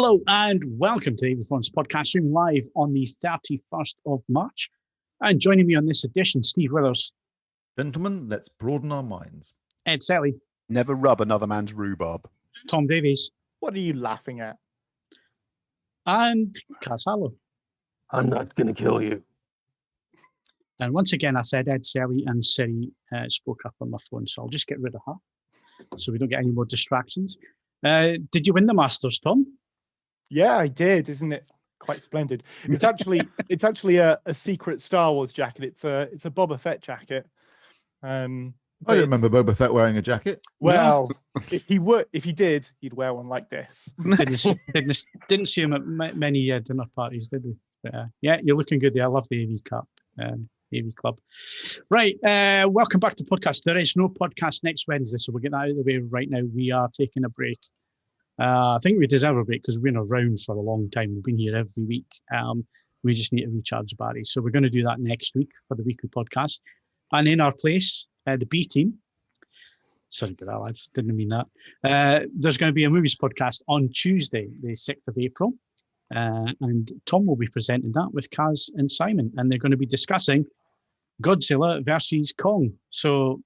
Hello and welcome to the AVForums podcast, streaming live on the 31st of March. And joining me on this edition, Steve Withers. Gentlemen, let's broaden our minds. Ed Selley. Never rub another man's rhubarb. Tom Davies. What are you laughing at? And Cas Harlow. I'm not going to kill you. And once again, I said Ed Selley and Siri spoke up on my phone, so I'll just get rid of her so we don't get any more distractions. Did you win the Masters, Tom? Yeah, I did. Isn't it quite splendid? It's actually a secret Star Wars jacket. It's a Boba Fett jacket. I don't remember Boba Fett wearing a jacket. Well, if he did, he'd wear one like this. Didn't see him at many dinner parties, did we? But, yeah, you're looking good there. I love the AV Cup, AV Club. Right, welcome back to the podcast. There is no podcast next Wednesday, so we'll get that out of the way right now. We are taking a break. I think we deserve a break because we've been around for a long time. We've been here every week. We just need to recharge batteries. So we're going to do that next week for the weekly podcast. And in our place, the B team, sorry about that, lads, didn't mean that. There's going to be a movies podcast on Tuesday, the 6th of April. And Tom will be presenting that with Cas and Simon. And they're going to be discussing Godzilla versus Kong. So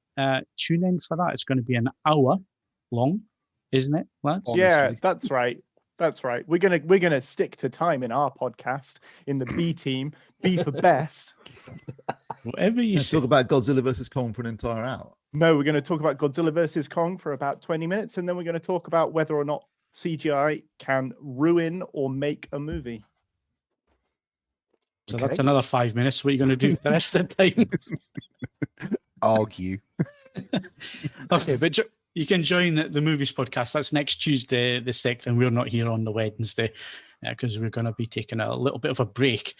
tune in for that. It's going to be an hour long. Isn't it, lads? Yeah, that's right. That's right. We're gonna stick to time in our podcast in the B team. B for best. Whatever you talk about Godzilla versus Kong for an entire hour. No, we're going to talk about Godzilla versus Kong for about 20 minutes, and then we're going to talk about whether or not CGI can ruin or make a movie. So that's another 5 minutes. What are you going to do the rest of the time? Argue. Okay, but you can join the movies podcast. That's next Tuesday, the 6th, and we're not here on the Wednesday because we're going to be taking a little bit of a break.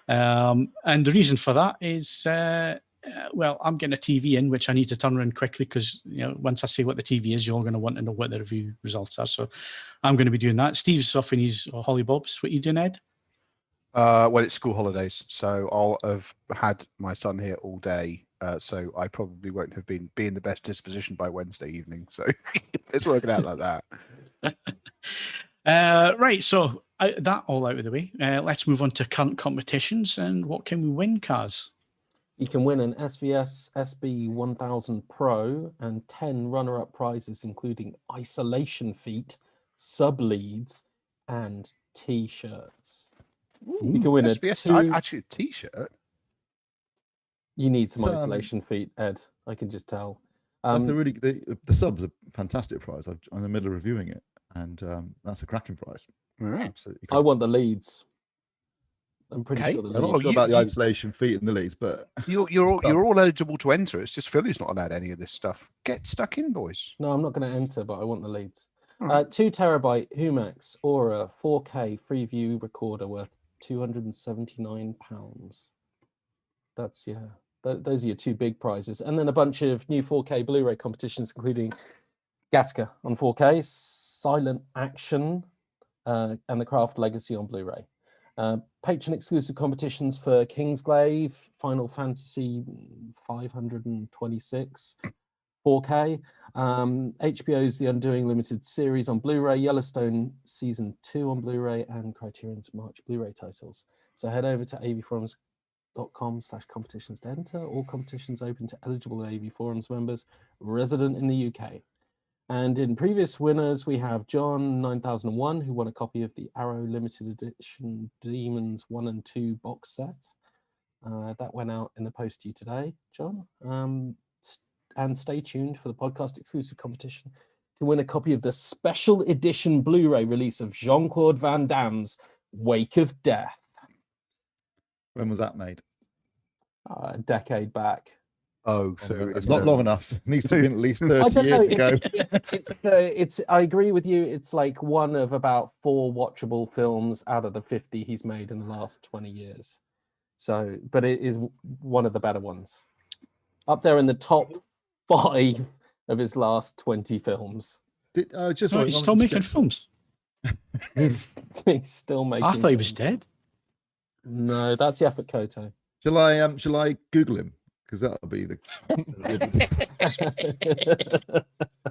And the reason for that is, well, I'm getting a TV in, which I need to turn around quickly because, once I say what the TV is, you're all going to want to know what the review results are. So I'm going to be doing that. Steve's off in his Holly Bobs. What are you doing, Ed? Well, it's school holidays, so I'll have had my son here all day. So I probably won't have be in the best disposition by Wednesday evening. So it's working out like that. Right. So that all out of the way. Let's move on to current competitions. And what can we win, Cas? You can win an SVS SB 1000 Pro and 10 runner-up prizes, including isolation feet, sub-leads, and T-shirts. You can win SVS, actually a T-shirt. You need some isolation feet, Ed. I can just tell. That's the subs are fantastic prize. I'm in the middle of reviewing it, and that's a cracking prize. Absolutely. I want the leads. I'm pretty sure the leads. I'm not sure about the isolation feet and the leads, but you're all eligible to enter. It's just Philly's not allowed any of this stuff. Get stuck in, boys. No, I'm not going to enter, but I want the leads. Right. 2 terabyte Humax Aura 4K Freeview recorder worth £279. That's those are your 2 big prizes, and then a bunch of new 4K Blu-ray competitions, including Gattaca on 4K, Silent Action, and The Craft Legacy on Blu-ray. Patron exclusive competitions for Kingsglaive, Final Fantasy 526, 4K, HBO's The Undoing Limited Series on Blu-ray, Yellowstone Season 2 on Blu-ray, and Criterion's March Blu-ray titles. So head over to avforums.com/competitions to enter. All competitions open to eligible AV Forums members resident in the UK. And in previous winners, we have John 9001, who won a copy of the Arrow Limited Edition Demons 1 and 2 box set. That went out in the post to you today, John. And stay tuned for the podcast exclusive competition to win a copy of the special edition Blu-ray release of Jean-Claude Van Damme's Wake of Death. When was that made? A decade back. Oh, so it's not long enough. It needs to be at least 30 years ago. I agree with you. It's like one of about 4 watchable films out of the 50 he's made in the last 20 years. So, but it is one of the better ones. Up there in the top 5 of his last 20 films. He's still making films. He's still making. I thought he was dead. No, that's Yaphet Kotto. Shall I Google him? because that'll be the.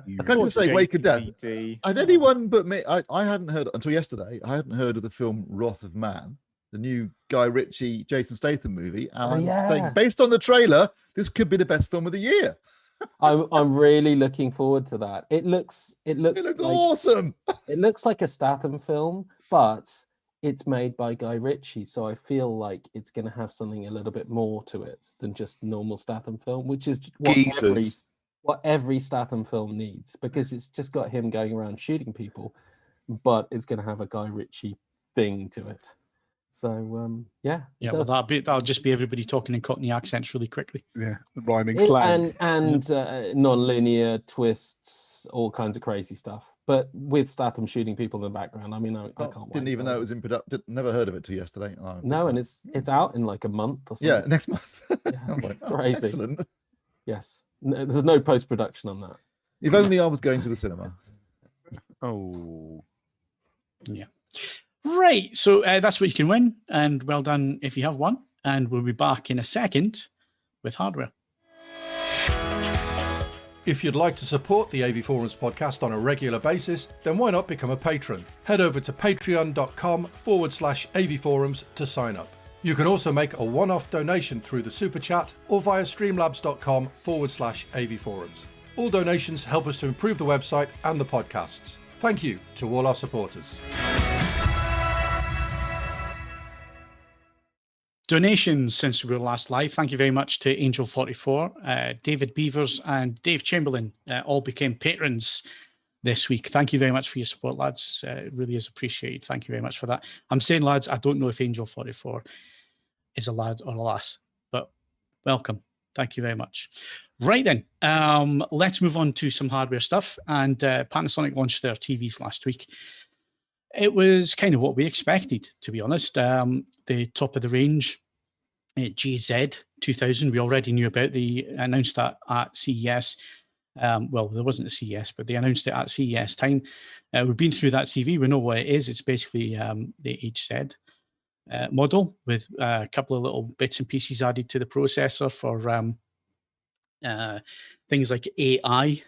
You I'm going to say Wake of Death. DVD. Had anyone but me? I hadn't heard until yesterday. I hadn't heard of the film Wrath of Man, the new Guy Ritchie, Jason Statham movie. And I'm saying, based on the trailer, this could be the best film of the year. I'm really looking forward to that. It looks awesome. It looks like a Statham film, but it's made by Guy Ritchie, so I feel like it's going to have something a little bit more to it than just normal Statham film, which is what every Statham film needs, because it's just got him going around shooting people, but it's going to have a Guy Ritchie thing to it. So yeah, well, that'll just be everybody talking in Cockney accents really quickly. Yeah, rhyming slang and non-linear twists, all kinds of crazy stuff. But with Statham shooting people in the background, I mean, I can't. Didn't even know it was in production. Never heard of it till yesterday. No, and it's out in like a month or something. Yeah, next month. Yeah, crazy. Excellent. Yes, there's no post-production on that. If only I was going to the cinema. Oh, yeah. Right, so that's what you can win, and well done if you have won. And we'll be back in a second with hardware. If you'd like to support the AVForums podcast on a regular basis, then why not become a patron? Head over to patreon.com/AVForums to sign up. You can also make a one-off donation through the Super Chat or via streamlabs.com/AVForums. All donations help us to improve the website and the podcasts. Thank you to all our supporters. Donations since we were last live. Thank you very much to Angel44, David Beavers, and Dave Chamberlain. All became patrons this week. Thank you very much for your support, lads. It really is appreciated. Thank you very much for that. I'm saying, lads, I don't know if Angel44 is a lad or a lass, but welcome. Thank you very much. Right then, let's move on to some hardware stuff. And Panasonic launched their TVs last week. It was kind of what we expected, to be honest. The top of the range GZ 2000, we already knew about. They announced that at CES. Well, there wasn't a CES, but they announced it at CES time. We've been through that CV. We know what it is. It's basically the HZ model with a couple of little bits and pieces added to the processor for things like AI,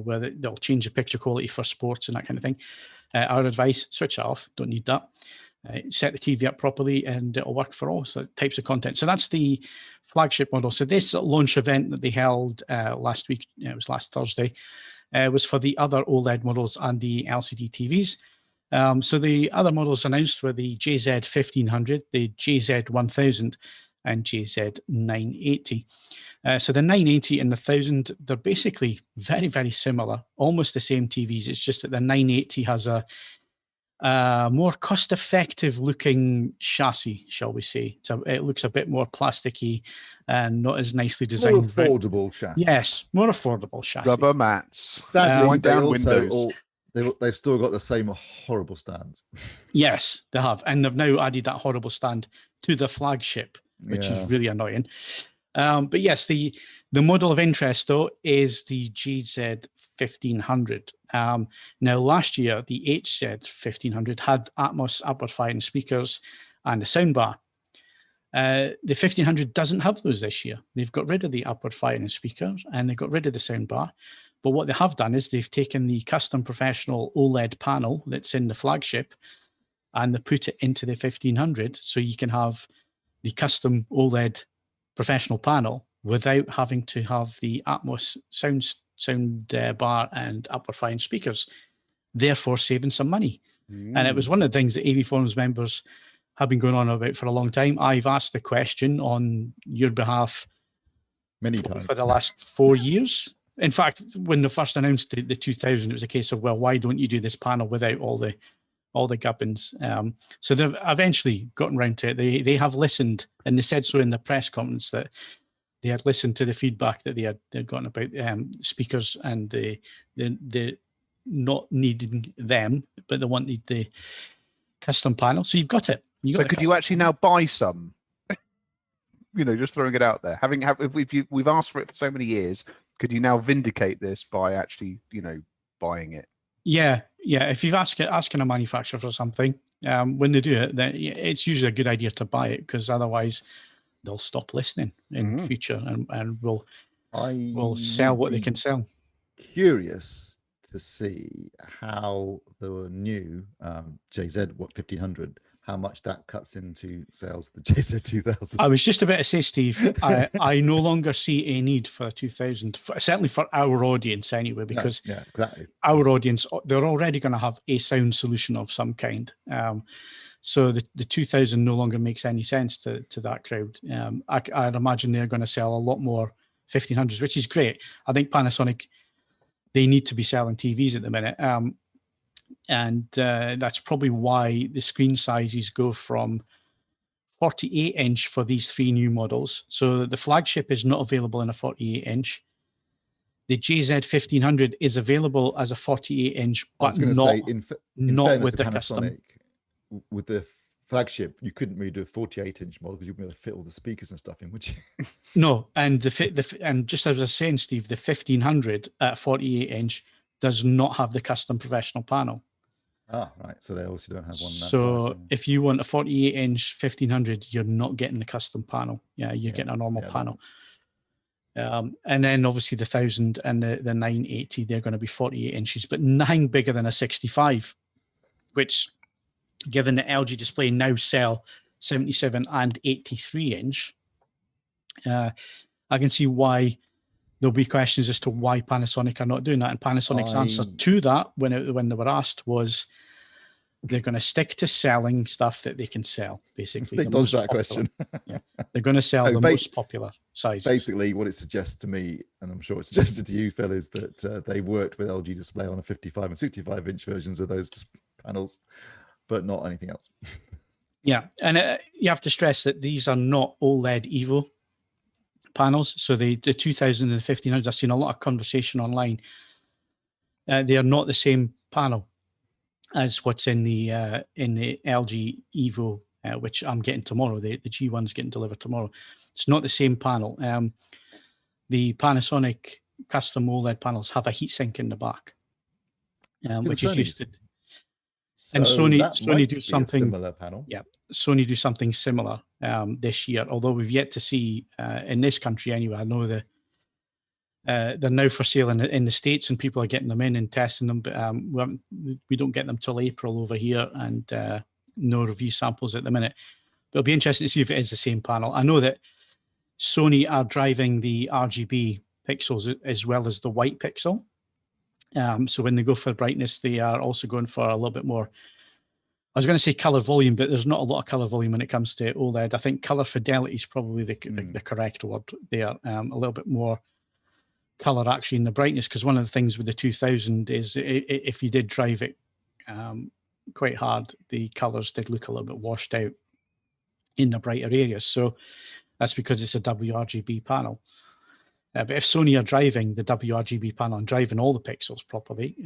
where they'll change the picture quality for sports and that kind of thing. Our advice, switch it off, don't need that. Set the TV up properly and it'll work for all types of content. So that's the flagship model. So this launch event that they held last week, it was last Thursday, was for the other OLED models and the LCD TVs. So the other models announced were the JZ 1500, the JZ 1000, and JZ 980. So the 980 and the 1000, they're basically very, very similar, almost the same TVs. It's just that the 980 has a more cost-effective looking chassis, shall we say. So it looks a bit more plasticky and not as nicely designed. More affordable chassis. Yes, more affordable chassis. rubber mats. Sadly, Wind down windows. They've still got the same horrible stands. Yes, they have. And they've now added that horrible stand to the flagship, which is really annoying. But yes, the model of interest, though, is the GZ 1500. Now, last year, the HZ 1500 had Atmos upward firing speakers and a soundbar. The 1500 doesn't have those this year. They've got rid of the upward firing speaker and they got rid of the soundbar. But what they have done is they've taken the Custom Professional OLED Panel that's in the flagship and they put it into the 1500, so you can have the custom OLED professional panel without having to have the Atmos sound bar and upward firing speakers, therefore saving some money. And it was one of the things that AVForums members have been going on about for a long time. I've asked the question on your behalf many times for the last 4 years. In fact, when they first announced the 2000, it was a case of, well, why don't you do this panel without all the gubbins? So they've eventually gotten around to it. They have listened, and they said so in the press conference that they had listened to the feedback that they'd gotten about speakers and the not needing them, but they wanted the custom panel. So you've got it. So could you actually now buy some? Just throwing it out there. We've asked for it for so many years. Could you now vindicate this by actually, buying it? Yeah. If you've asking a manufacturer for something, when they do it, then it's usually a good idea to buy it, because otherwise they'll stop listening in future, and will sell would what they be can sell. Curious to see how the new JZ 1500, how much that cuts into sales of the JZ 2000. I was just about to say, Steve, I no longer see a need for a 2000, certainly for our audience anyway, because exactly. Our audience, they're already going to have a sound solution of some kind. So the 2000 no longer makes any sense to that crowd. I'd imagine they're going to sell a lot more 1500s, which is great. I think Panasonic, they need to be selling TVs at the minute. And that's probably why the screen sizes go from 48-inch for these three new models. So the flagship is not available in a 48-inch. The JZ 1500 is available as a 48-inch, but not with the custom. With the flagship, you couldn't really do a 48-inch model because you'd be able to fit all the speakers and stuff in, would you? No, and and just as I was saying, Steve, the 1500 at 48-inch does not have the custom professional panel. Ah, right. So they also don't have one. So if you want a 48-inch 1500, you're not getting the custom panel. Yeah, you're getting a normal panel. And then obviously the 1000 and the 980, they're going to be 48 inches, but nothing bigger than a 65, which, given the LG display now sell 77 and 83-inch, I can see why there'll be questions as to why Panasonic are not doing that. And Panasonic's answer to that, when they were asked, was they're going to stick to selling stuff that they can sell, basically. They dodged that question. They're going to sell the most popular sizes. Basically, what it suggests to me, and I'm sure it suggested to you, Phil, is that they worked with LG Display on a 55 and 65-inch versions of those panels, but not anything else. Yeah, and you have to stress that these are not OLED Evo panels. So the 2000 and 1500, I've seen a lot of conversation online. They are not the same panel as what's in the LG Evo, which I'm getting tomorrow. The G1's getting delivered tomorrow. It's not the same panel. The Panasonic custom OLED panels have a heatsink in the back, which is used to. And Sony do something similar panel. Yeah, Sony do something similar this year. Although we've yet to see in this country anyway. I know they're now for sale in the States, and people are getting them in and testing them. But we don't get them till April over here, and no review samples at the minute. But it'll be interesting to see if it is the same panel. I know that Sony are driving the RGB pixels as well as the white pixel. So when they go for brightness, they are also going for a little bit more. I was going to say color volume, but there's not a lot of color volume when it comes to OLED. I think color fidelity is probably the correct word there. A little bit more color actually in the brightness, because one of the things with the 2000 is if you did drive it quite hard, the colors did look a little bit washed out in the brighter areas. So that's because it's a WRGB panel. But if Sony are driving the WRGB panel and driving all the pixels properly,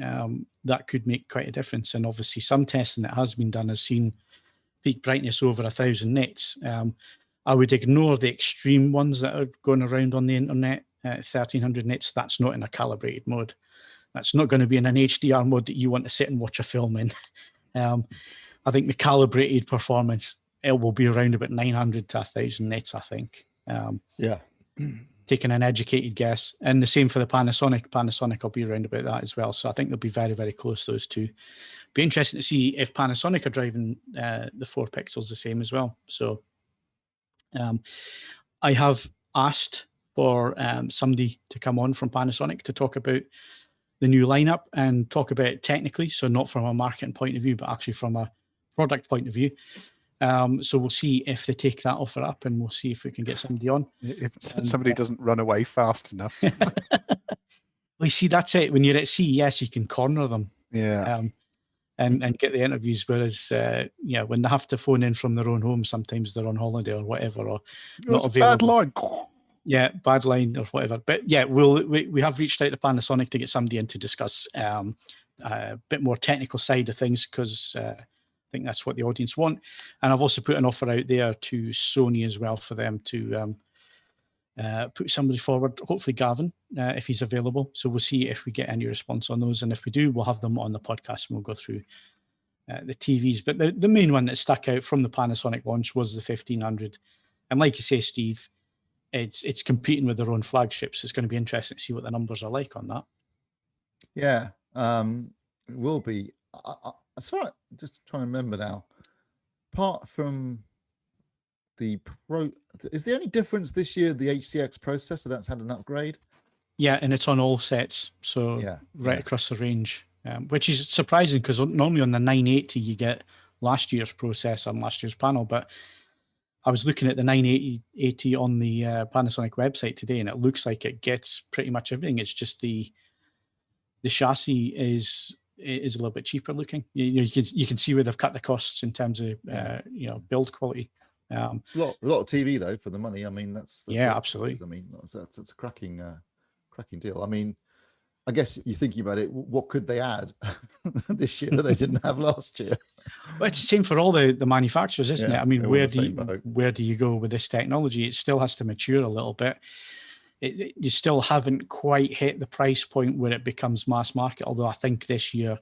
that could make quite a difference. And obviously some testing that has been done has seen peak brightness over 1000 nits. I would ignore the extreme ones that are going around on the internet, 1300 nits. That's not in a calibrated mode. That's not going to be in an HDR mode that you want to sit and watch a film in. I think the calibrated performance, it will be around about 900 to 1000 nits, I think. Taking an educated guess. And the same for the Panasonic. Panasonic will be around about that as well. So I think they'll be very, very close, those two. Be interesting to see if Panasonic are driving the 4 pixels the same as well. So I have asked for somebody to come on from Panasonic to talk about the new lineup and talk about it technically. So not from a marketing point of view, but actually from a product point of view. So we'll see if they take that offer up, and we'll see if we can get somebody on. If somebody doesn't run away fast enough. Well, see, that's it. When you're at CES, you can corner them. Yeah. And get the interviews. Whereas, when they have to phone in from their own home, sometimes they're on holiday or whatever, or not available. Bad line. Yeah, bad line or whatever. But yeah, we have reached out to Panasonic to get somebody in to discuss a bit more technical side of things, because I think that's what the audience want. And I've also put an offer out there to Sony as well for them to put somebody forward, hopefully Gavin, if he's available. So we'll see if we get any response on those. And if we do, we'll have them on the podcast and we'll go through the TVs. But the main one that stuck out from the Panasonic launch was the 1500. And like you say, Steve, it's competing with their own flagships. It's going to be interesting to see what the numbers are like on that. Yeah, it will be. As far just trying to remember now, apart from the Pro, is the only difference this year the HCX processor that's had an upgrade? Yeah, and it's on all sets, so right across the range, which is surprising because normally on the 980 you get last year's processor and last year's panel, but I was looking at the 980 on the Panasonic website today, and it looks like it gets pretty much everything. It's just the chassis is a little bit cheaper looking. You can see where they've cut the costs in terms of build quality. It's a lot of TV though for the money. I mean, that's absolutely. I mean, that's a cracking deal. I mean, I guess you're thinking about it. What could they add this year that they didn't have last year? Well, it's the same for all the manufacturers, isn't it? I mean, where do you go with this technology? It still has to mature a little bit. You still haven't quite hit the price point where it becomes mass market. Although I think this year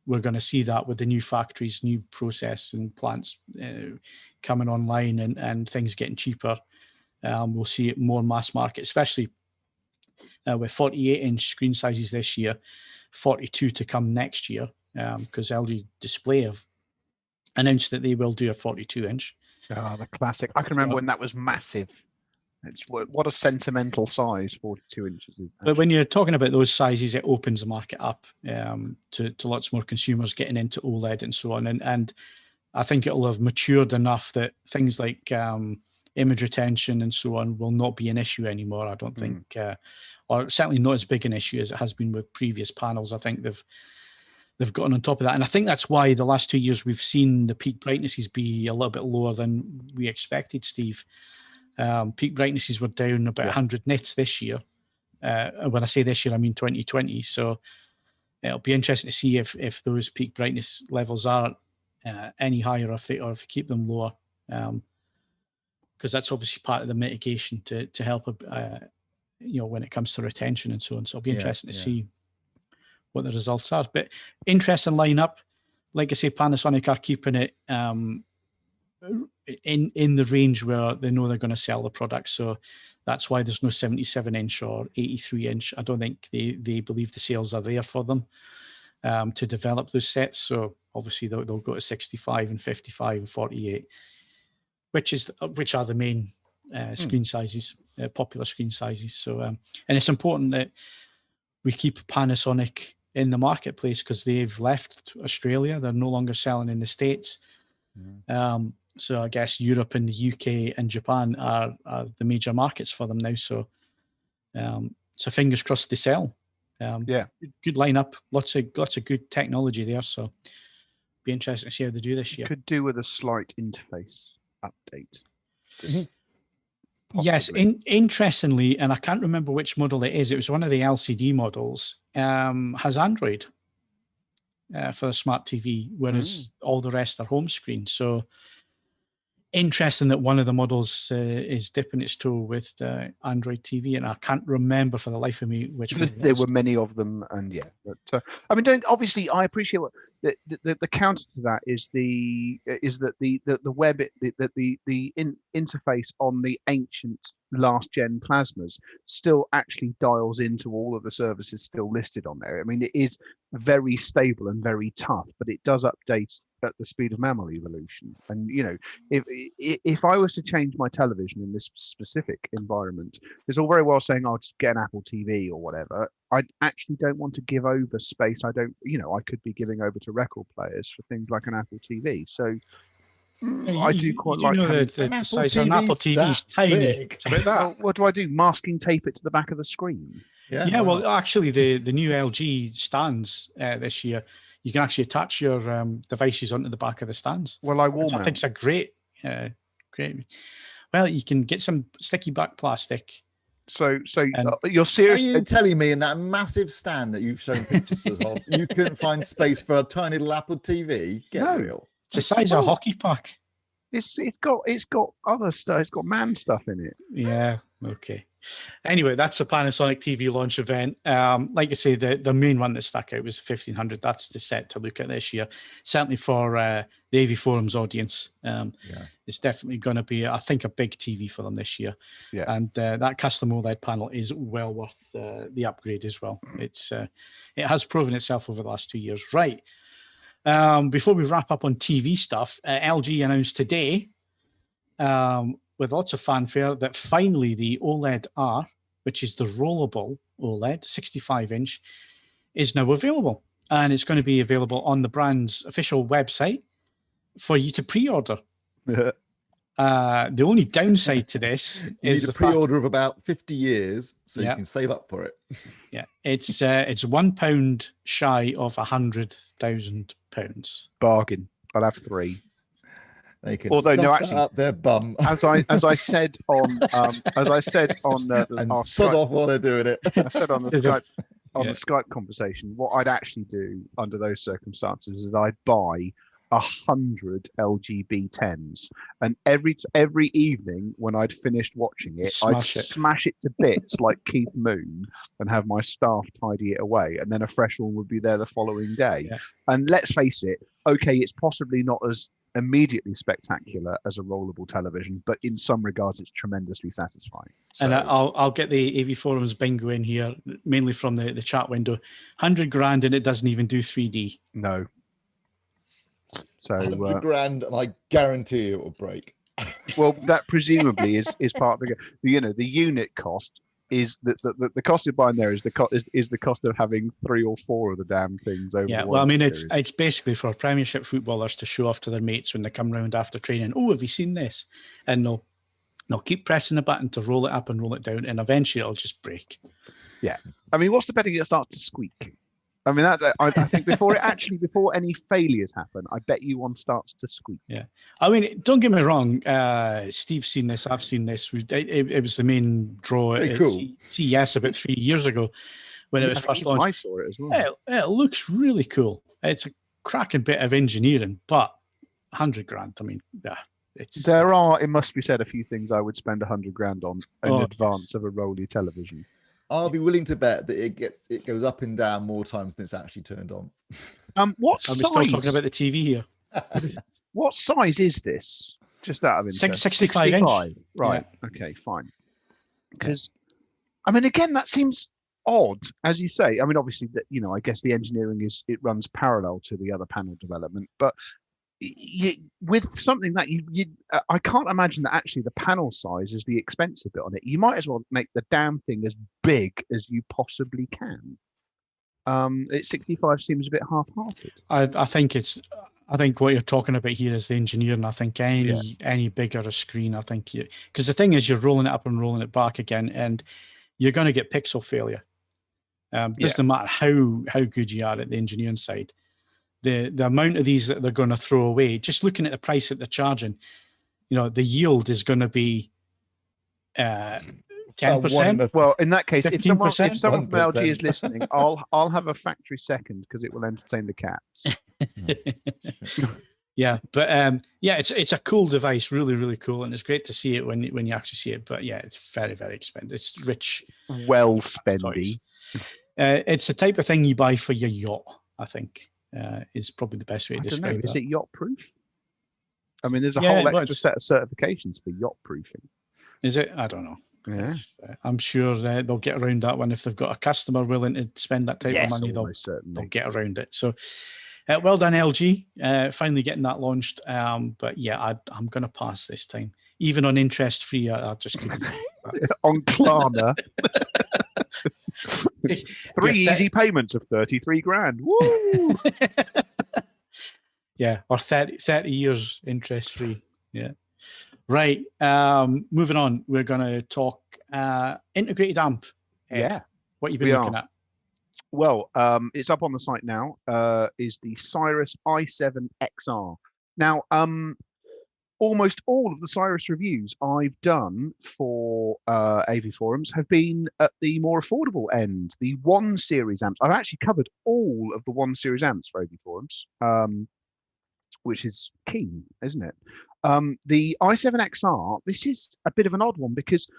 we're going to see that with the new factories, new process and plants coming online and things getting cheaper. We'll see it more mass market, especially with 48-inch screen sizes this year, 42 to come next year, because LG Display have announced that they will do a 42-inch. Ah, the classic. I can remember when that was massive. It's what a sentimental size 42 inches is. But when you're talking about those sizes, it opens the market up to lots more consumers getting into OLED and so on. And I think it'll have matured enough that things like image retention and so on will not be an issue anymore. I don't think, or certainly not as big an issue as it has been with previous panels. I think they've gotten on top of that. And I think that's why the last 2 years we've seen the peak brightnesses be a little bit lower than we expected, Steve. Peak brightnesses were down about 100 nits this year. When I say this year, I mean 2020. So it'll be interesting to see if those peak brightness levels are any higher, or if they keep them lower, because that's obviously part of the mitigation to help when it comes to retention and so on. So it'll be interesting to see what the results are. But interesting lineup. Like I say, Panasonic are keeping it in the range where they know they're going to sell the product. So that's why there's no 77-inch or 83-inch. I don't think they believe the sales are there for them to develop those sets. So obviously they'll go to 65 and 55 and 48, which are the main screen sizes, popular screen sizes. So and it's important that we keep Panasonic in the marketplace because they've left Australia. They're no longer selling in the States. So I guess Europe and the UK and Japan are the major markets for them now. So so fingers crossed they sell. Good lineup, lots of good technology there. So be interesting to see how they do this year. Could do with a slight interface update. Yes, interestingly, and I can't remember which model it is. It was one of the LCD models. Has Android for the smart TV, whereas all the rest are home screen. So interesting that one of the models is dipping its toe with Android TV, and I can't remember for the life of me which one. There were many of them, and but I mean, obviously, I appreciate what the counter to that is that the web the interface on the ancient last gen plasmas still actually dials into all of the services still listed on there. I mean, it is very stable and very tough, but it does update at the speed of mammal evolution. And if I was to change my television in this specific environment, it's all very well saying I'll just get an Apple TV or whatever. I actually don't want to give over space. I could be giving over to record players for things like an Apple TV. So I do quite like the size of an Apple TV is tiny. It's a bit that. What do I do? Masking tape it to the back of the screen? Yeah. Well, actually, the new LG stands this year, you can actually attach your devices onto the back of the stands. Well, I think it's a great. Well, you can get some sticky back plastic. So you're serious? Are you telling me in that massive stand that you've shown pictures of, you couldn't find space for a tiny little Apple TV? Get real. It's the size of a hockey puck. It's got other stuff. It's got man stuff in it. Yeah. Okay. Anyway, that's the Panasonic TV launch event. Like I say, the main one that stuck out was 1500. That's the set to look at this year. Certainly for the AVForums audience. It's definitely going to be, I think, a big TV for them this year. Yeah. And that custom OLED panel is well worth the upgrade as well. It has proven itself over the last 2 years. Right. Before we wrap up on TV stuff, LG announced today, with lots of fanfare, that finally the OLED R, which is the rollable OLED, 65-inch, is now available. And it's going to be available on the brand's official website for you to pre-order. The only downside to this is need a pre-order of about 50 years, so you can save up for it. Yeah, it's £1 shy of £100,000. Bargain. I'll have 3. They can Although no, stuff actually, that up their bum. as I said on and our sod Skype, off while they're doing it. I said on the Skype the Skype conversation, what I'd actually do under those circumstances is I'd buy 100 LGB 10s, and every evening when I'd finished watching it, I'd smash it to bits like Keith Moon and have my staff tidy it away, and then a fresh one would be there the following day. And let's face it, okay, it's possibly not as immediately spectacular as a rollable television, but in some regards it's tremendously satisfying. So, and I'll get the AVForums bingo in here, mainly from the chat window. 100 grand and it doesn't even do 3D. No. So 100 grand, and I guarantee it will break. Well, that presumably is part of the unit cost is the cost of buying there is the cost of having 3 or 4 of the damn things over. Yeah, well, I mean, it's basically for Premiership footballers to show off to their mates when they come round after training. Oh, have you seen this? And they'll keep pressing the button to roll it up and roll it down, and eventually it'll just break. Yeah, I mean, what's the betting it starts to squeak? I mean, I think before any failures happen, I bet you one starts to squeak. Yeah, I mean, don't get me wrong. Steve's seen this. I've seen this. It was the main draw at CES about 3 years ago when it was first launched. I saw it as well. It looks really cool. It's a cracking bit of engineering, but 100 grand. I mean, it must be said, a few things I would spend 100 grand on in advance of a Rolly television. I'll be willing to bet that it goes up and down more times than it's actually turned on. What size? Are we still talking about the TV here? What size is this? Just out of interest. 65 inch. Right. Yeah. Okay, fine. Because, I mean, again, that seems odd, as you say. I mean, obviously, I guess the engineering runs parallel to the other panel development, but with something that I can't imagine that actually the panel size is the expensive bit on it. You might as well make the damn thing as big as you possibly can. 65 seems a bit half-hearted. I think what you're talking about here is the engineering. I think any bigger a screen, I think because the thing is you're rolling it up and rolling it back again, and you're going to get pixel failure. Just no matter how good you are at the engineering side. The amount of these that they're going to throw away, just looking at the price that they're charging, the yield is going to be 10%. Well, in that case, if someone from 1%. LG is listening, I'll have a factory second because it will entertain the cats. Yeah, but it's a cool device, really, really cool, and it's great to see it when you actually see it. But yeah, it's very, very expensive. It's rich, well spendy. It's the type of thing you buy for your yacht, I think. Is probably the best way to describe it. Is it yacht proof? I mean, there's a whole extra set of certifications for yacht proofing. Is it? I don't know. Yeah. I'm sure they'll get around that one if they've got a customer willing to spend that type of money. They'll get around it. So, well done, LG. Finally getting that launched. But yeah, I'm going to pass this time. Even on interest free, I'll just keep it. On Klarna. 3 easy payments of 33 grand. Woo! Yeah, or 30 years interest free. Yeah. Right. Moving on, we're going to talk integrated amp. Yeah. What you've been looking at? Well, it's up on the site now. Is the Cyrus i7 XR. Now, almost all of the Cyrus reviews I've done for AVForums have been at the more affordable end, the 1 series amps. I've actually covered all of the 1 series amps for AVForums, which is keen, isn't it? The i7 XR, this is a bit of an odd one because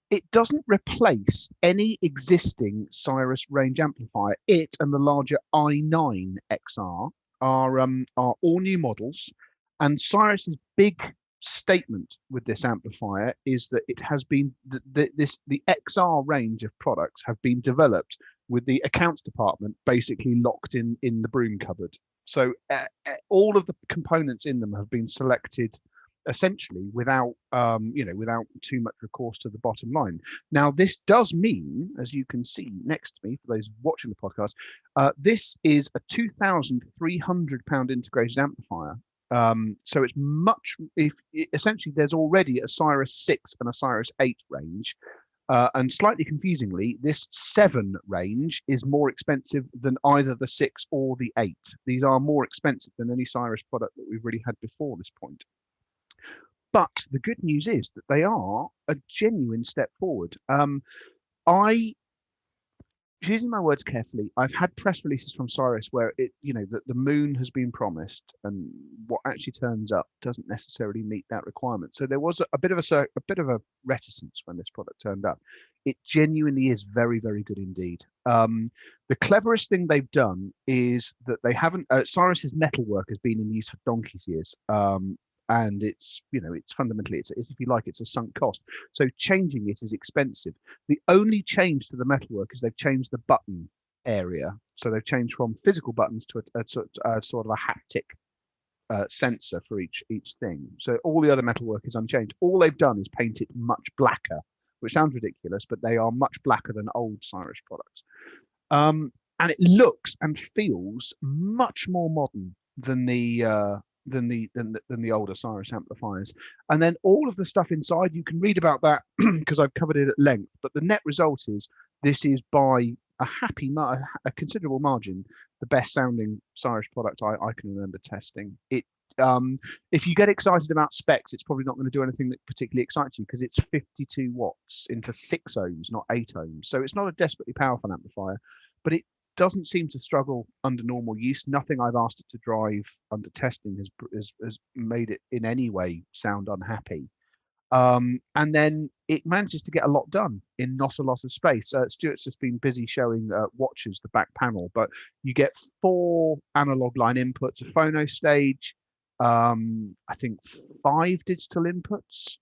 it doesn't replace any existing Cyrus range amplifier. It and the larger i9 XR are all new models, and Cyrus's big statement with this amplifier is that it has been the XR range of products have been developed with the accounts department basically locked in the broom cupboard. So all of the components in them have been selected essentially without without too much recourse to the bottom line. Now, this does mean, as you can see next to me for those watching the podcast, this is a £2,300 integrated amplifier. So it's much, essentially there's already a Cyrus 6 and a Cyrus 8 range. And slightly confusingly, this 7 range is more expensive than either the 6 or the 8. These are more expensive than any Cyrus product that we've really had before this point. But the good news is that they are a genuine step forward. Choosing my words carefully, I've had press releases from Cyrus where that the moon has been promised, and what actually turns up doesn't necessarily meet that requirement. So there was a bit of a reticence when this product turned up. It genuinely is very, very good indeed. The cleverest thing they've done is that they haven't. Cyrus's metalwork has been in use for donkey's years. And it's fundamentally, it's if you like, it's a sunk cost. So changing it is expensive. The only change to the metalwork is they've changed the button area. So they've changed from physical buttons to a sort of a haptic sensor for each thing. So all the other metalwork is unchanged. All they've done is paint it much blacker, which sounds ridiculous, but they are much blacker than old Cyrus products. And it looks and feels much more modern than the older Cyrus amplifiers. And then all of the stuff inside, you can read about that because I've covered it at length, but the net result is this is by a considerable margin the best sounding Cyrus product I can remember testing. It if you get excited about specs, it's probably not going to do anything that particularly excites you because it's 52 watts into 6 ohms, not 8 ohms. So it's not a desperately powerful amplifier, but it doesn't seem to struggle under normal use. Nothing I've asked it to drive under testing has made it in any way sound unhappy. And then it manages to get a lot done in not a lot of space. Stuart's just been busy showing watches, the back panel, but you get 4 analog line inputs, a phono stage, I think 5 digital inputs,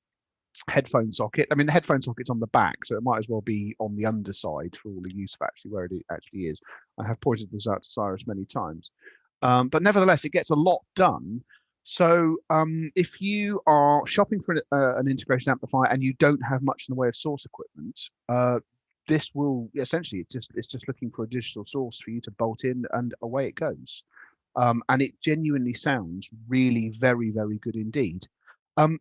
headphone socket. I mean, the headphone socket's on the back, so it might as well be on the underside for all the use of actually where it actually is. I have pointed this out to Cyrus many times. But nevertheless, it gets a lot done. So if you are shopping for an integrated amplifier and you don't have much in the way of source equipment, this will essentially, it's just looking for a digital source for you to bolt in and away it goes. And it genuinely sounds really very, very good indeed.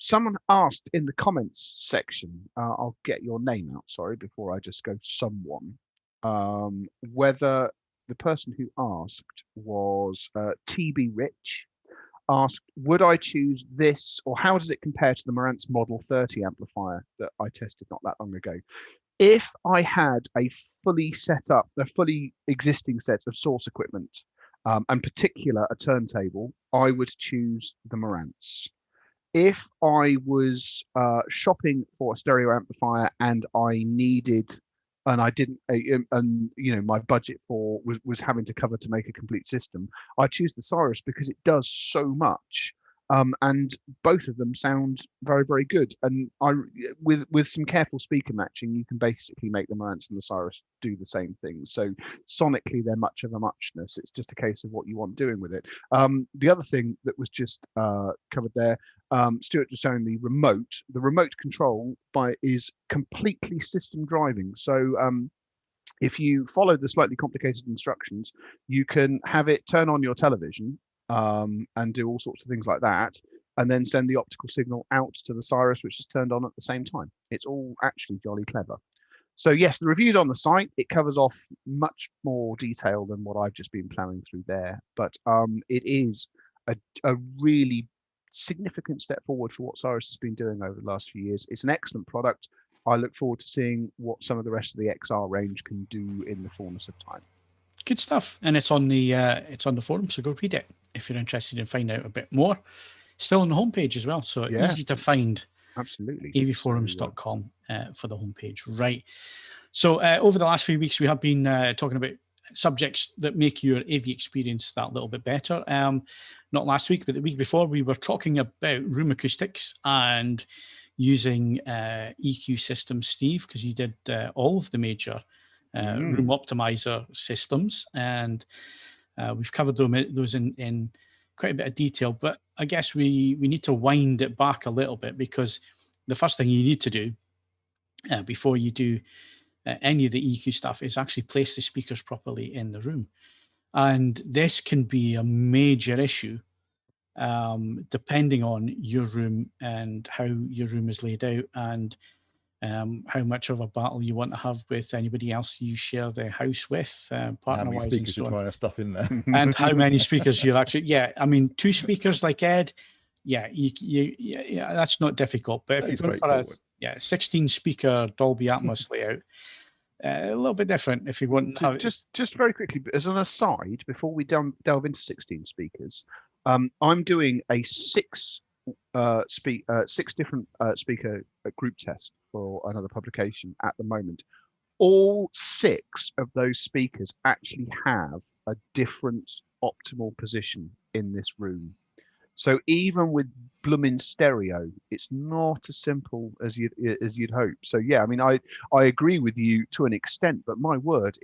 Someone asked in the comments section, I'll get your name out, sorry, before I just go someone, whether the person who asked was TB Rich, asked, would I choose this, or how does it compare to the Marantz Model 30 amplifier that I tested not that long ago? If I had a fully existing set of source equipment, and particular a turntable, I would choose the Marantz. If I was shopping for a stereo amplifier and I needed, and I didn't, and my budget was having to cover to make a complete system, I choose the Cyrus because it does so much, and both of them sound very, very good. And with some careful speaker matching, you can basically make the Marantz and the Cyrus do the same thing. So sonically, they're much of a muchness. It's just a case of what you want doing with it. The other thing that was just covered there, Stuart was showing the remote. The remote control is completely system driving. So if you follow the slightly complicated instructions, you can have it turn on your television and do all sorts of things like that, and then send the optical signal out to the Cyrus, which is turned on at the same time. It's all actually jolly clever. So yes, the review's on the site. It covers off much more detail than what I've just been plowing through there, but it is a really significant step forward for what Cyrus has been doing over the last few years. It's an excellent product. I look forward to seeing what some of the rest of the XR range can do in the fullness of time. Good stuff, and it's on the forum, so go read it if you're interested in finding out a bit more. Still on the homepage as well, so Yeah. easy to find Absolutely. AVForums.com for the homepage. Right. So over the last few weeks, we have been talking about subjects that make your AV experience that little bit better. Not last week, but the week before, we were talking about room acoustics and using EQ systems, Steve, because you did all of the major room optimizer systems, and we've covered those in quite a bit of detail. But I guess we need to wind it back a little bit, because the first thing you need to do before you do any of the EQ stuff is actually place the speakers properly in the room. And this can be a major issue depending on your room and how your room is laid out, and how much of a battle you want to have with anybody else you share the house with, partner wise, and so on. Trying to stuff in there, and how many speakers you're actually. I mean, 2 speakers like Ed. Yeah, that's not difficult. But if you're going for a 16 speaker Dolby Atmos layout, a little bit different. If you want to just very quickly, as an aside, before we delve into 16 speakers, I'm doing a 6 different speaker group test for another publication at the moment. All 6 of those speakers actually have a different optimal position in this room. So even with blooming stereo, it's not as simple as you'd hope. So yeah, I mean, I agree with you to an extent, but my word,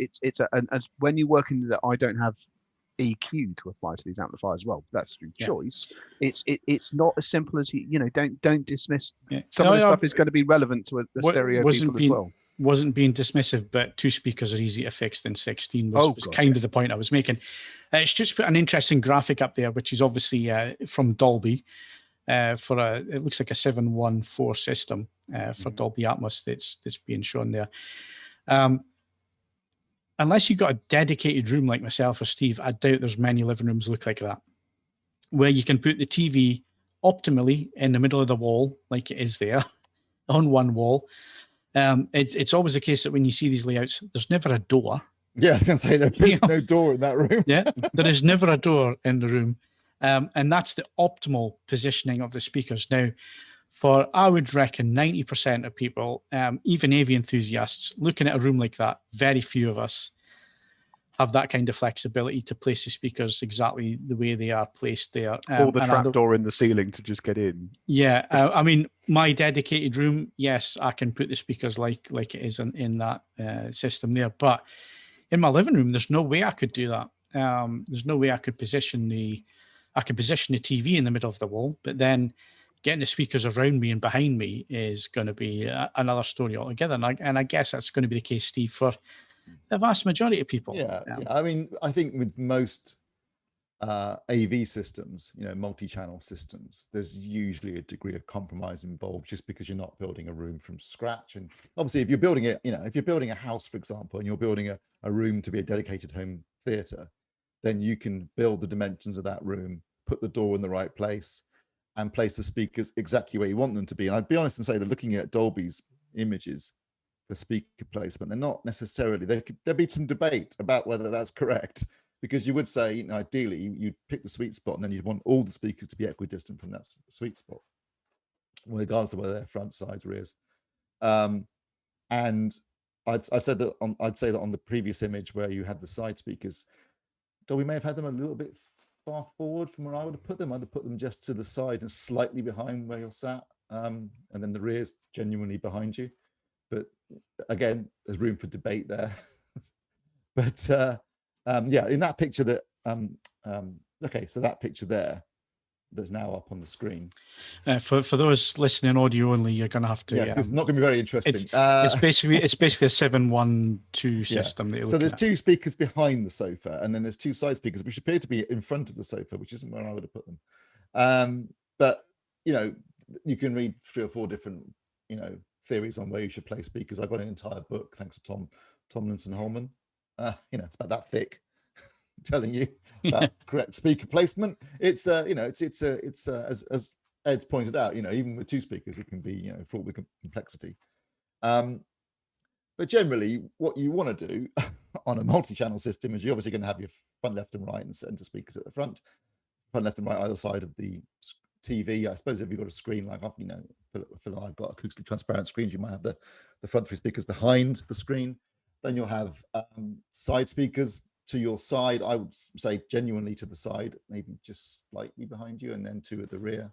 and when you work in that, I don't have EQ to apply to these amplifiers. Well, that's your choice. It's not as simple as don't dismiss some of the stuff is going to be relevant to the stereo people as well. Wasn't being dismissive, but 2 speakers are easier to fix than 16 was kind of the point I was making. It's just put an interesting graphic up there, which is obviously from Dolby for it looks like a 714 system for Dolby Atmos that's being shown there. Unless you've got a dedicated room like myself or Steve, I doubt there's many living rooms look like that, where you can put the TV optimally in the middle of the wall, like it is there on one wall. It's always the case that when you see these layouts, there's never a door. Yeah, I was going to say there's no door in that room. Yeah, there is never a door in the room. And that's the optimal positioning of the speakers. Now, for I would reckon 90% of people, even AV enthusiasts, looking at a room like that, very few of us have that kind of flexibility to place the speakers exactly the way they are placed there. Or the trapdoor in the ceiling to just get in. Yeah, I mean, my dedicated room, yes, I can put the speakers like it is in that system there. But in my living room, there's no way I could do that. There's no way I could position the TV in the middle of the wall, but then getting the speakers around me and behind me is going to be another story altogether. And I guess that's going to be the case, Steve, for the vast majority of people. Yeah. I mean, I think with most AV systems, multi-channel systems, there's usually a degree of compromise involved, just because you're not building a room from scratch. And obviously, if you're building it, if you're building a house, for example, and you're building a room to be a dedicated home theater, then you can build the dimensions of that room, put the door in the right place, and place the speakers exactly where you want them to be. And I'd be honest and say that looking at Dolby's images for speaker placement, they're not necessarily, there'd be some debate about whether that's correct, because you would say, ideally you'd pick the sweet spot, and then you'd want all the speakers to be equidistant from that sweet spot, regardless of whether they're front, sides, rears. And I'd say that on the previous image where you had the side speakers, Dolby may have had them a little bit far forward from where I would have put them. I'd have put them just to the side and slightly behind where you're sat, and then the rear's genuinely behind you. But again, there's room for debate there. But yeah, in that picture that so that picture there that's now up on the screen. For those listening audio only, you're going to have to. Yes, this is not going to be very interesting. It's basically a 712 system. Yeah. So there's 2 speakers behind the sofa, and then there's 2 side speakers which appear to be in front of the sofa, which isn't where I would have put them. But you can read 3 or 4 different theories on where you should place speakers. I've got an entire book, thanks to Tomlinson Holman. It's about that thick, telling you about correct speaker placement. It's as Ed's pointed out, even with 2 speakers, it can be fraught with complexity. But generally, what you want to do on a multi-channel system is you're obviously going to have your front, left, and right, and center speakers at the front, left, and right either side of the TV. I suppose if you've got a screen like for I've got acoustically transparent screens. You might have the front three speakers behind the screen. Then you'll have side speakers to your side. I would say genuinely to the side, maybe just slightly behind you, and then two at the rear.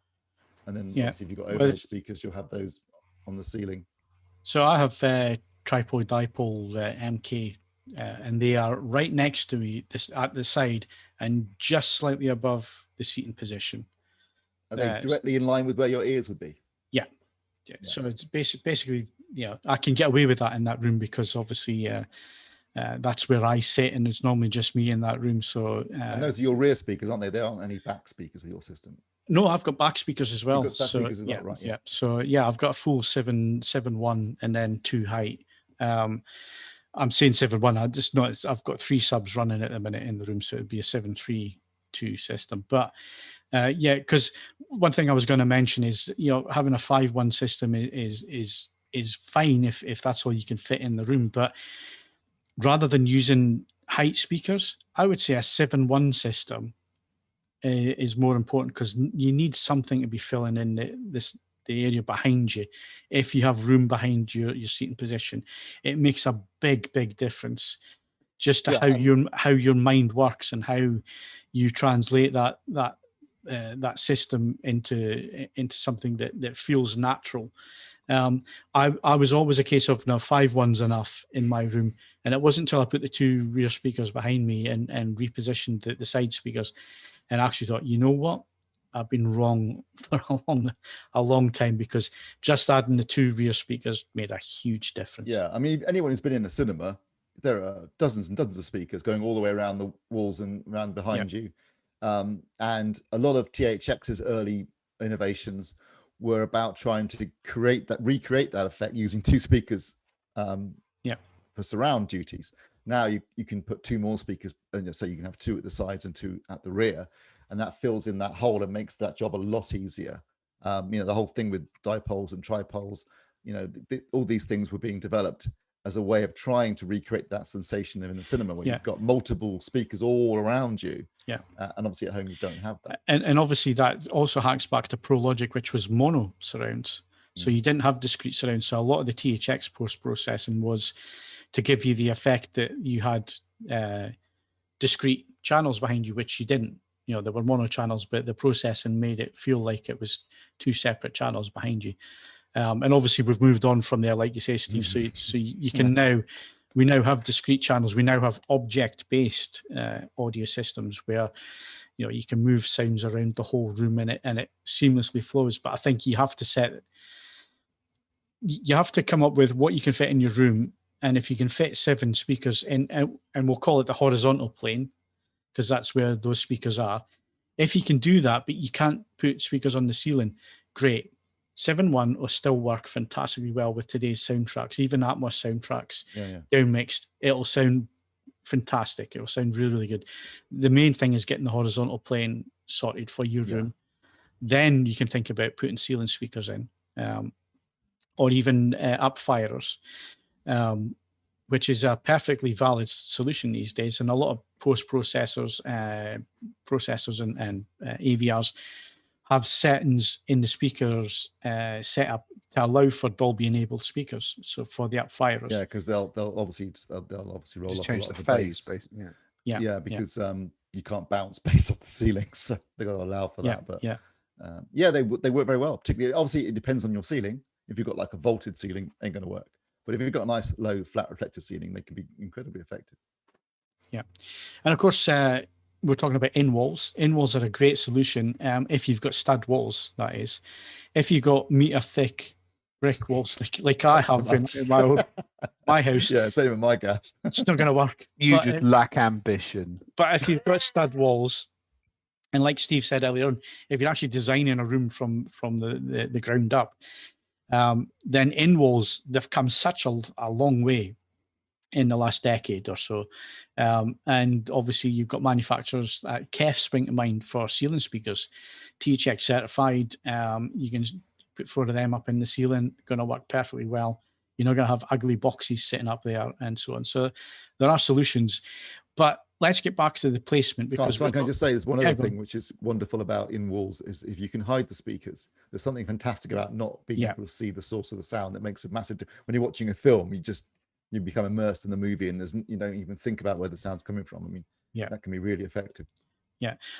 And then obviously if you've got overhead speakers, you'll have those on the ceiling. So I have tripod dipole MK, and they are right next to me at the side and just slightly above the seating position. Are they directly in line with where your ears would be? Yeah. So it's basically, I can get away with that in that room because obviously that's where I sit, and it's normally just me in that room. So and those are your rear speakers, aren't they? There aren't any back speakers with your system. No, I've got back speakers as well. You've got back speakers as well, right? Yeah. So I've got a full 7.1 and then 2 height. I'm saying 7.1. I've got 3 subs running at the minute in the room, so it'd be a 7.3.2 system. But because one thing I was going to mention is having a 5.1 system is fine if that's all you can fit in the room. But rather than using height speakers, I would say a 7.1 system is more important because you need something to be filling in the area behind you. If you have room behind your seating position, it makes a big difference just to how your mind works and how you translate that system into something that feels natural. I was always a case of 5.1's enough in my room, and it wasn't until I put the 2 rear speakers behind me and repositioned the side speakers and actually thought, you know what, I've been wrong for a long time, because just adding the 2 rear speakers made a huge difference. Yeah, I mean, anyone who's been in a cinema, there are dozens and dozens of speakers going all the way around the walls and around behind you. And a lot of THX's early innovations were about trying to recreate that effect using 2 speakers for surround duties. Now you can put 2 more speakers, and so you can have 2 at the sides and 2 at the rear, and that fills in that hole and makes that job a lot easier. The whole thing with dipoles and tripoles, all these things were being developed as a way of trying to recreate that sensation in the cinema where you've got multiple speakers all around you. Yeah. And obviously at home you don't have that. And obviously that also harks back to Pro Logic, which was mono surrounds. So you didn't have discrete surrounds. So a lot of the THX post-processing was to give you the effect that you had discrete channels behind you, which you didn't. There were mono channels, but the processing made it feel like it was 2 separate channels behind you. And obviously we've moved on from there, like you say, Steve. So you can we now have discrete channels. We now have object-based audio systems where you can move sounds around the whole room and it seamlessly flows. But I think you have to come up with what you can fit in your room. And if you can fit 7 speakers in, and we'll call it the horizontal plane, because that's where those speakers are. If you can do that, but you can't put speakers on the ceiling, great. 7.1 will still work fantastically well with today's soundtracks, even Atmos soundtracks, down mixed. It'll sound fantastic. It'll sound really, really good. The main thing is getting the horizontal plane sorted for your room. Then you can think about putting ceiling speakers in, or even amplifiers, which is a perfectly valid solution these days. And a lot of post-processors, processors and AVRs have settings in the speakers set up to allow for Dolby-enabled speakers. So for the amplifiers, because they'll obviously roll just off change a lot the of phase, bass. basically. Because you can't bounce bass off the ceiling, so they've got to allow for that. But they work very well. Particularly, obviously, it depends on your ceiling. If you've got like a vaulted ceiling, ain't going to work. But if you've got a nice low flat reflective ceiling, they can be incredibly effective. Yeah, and of course. We're talking about in-walls. In-walls are a great solution if you've got stud walls, that is. If you've got meter-thick brick walls like I have in my house. Yeah, same with my gaff. It's not going to work. You just lack ambition. But if you've got stud walls, and like Steve said earlier on, if you're actually designing a room from the ground up, then in-walls, they've come such a long way in the last decade or so. And obviously you've got manufacturers, KEF spring to mind for ceiling speakers, THX certified. You can put 4 of them up in the ceiling, going to work perfectly well. You're not going to have ugly boxes sitting up there and so on. So there are solutions, but let's get back to the placement, because Can I just say there's one other Yeah, go on. thing which is wonderful about in walls is if you can hide the speakers. There's something fantastic about not being Yeah. able to see the source of the sound that makes a massive when you're watching a film, you become immersed in the movie and you don't even think about where the sound's coming from. I mean, Yeah. that can be really effective.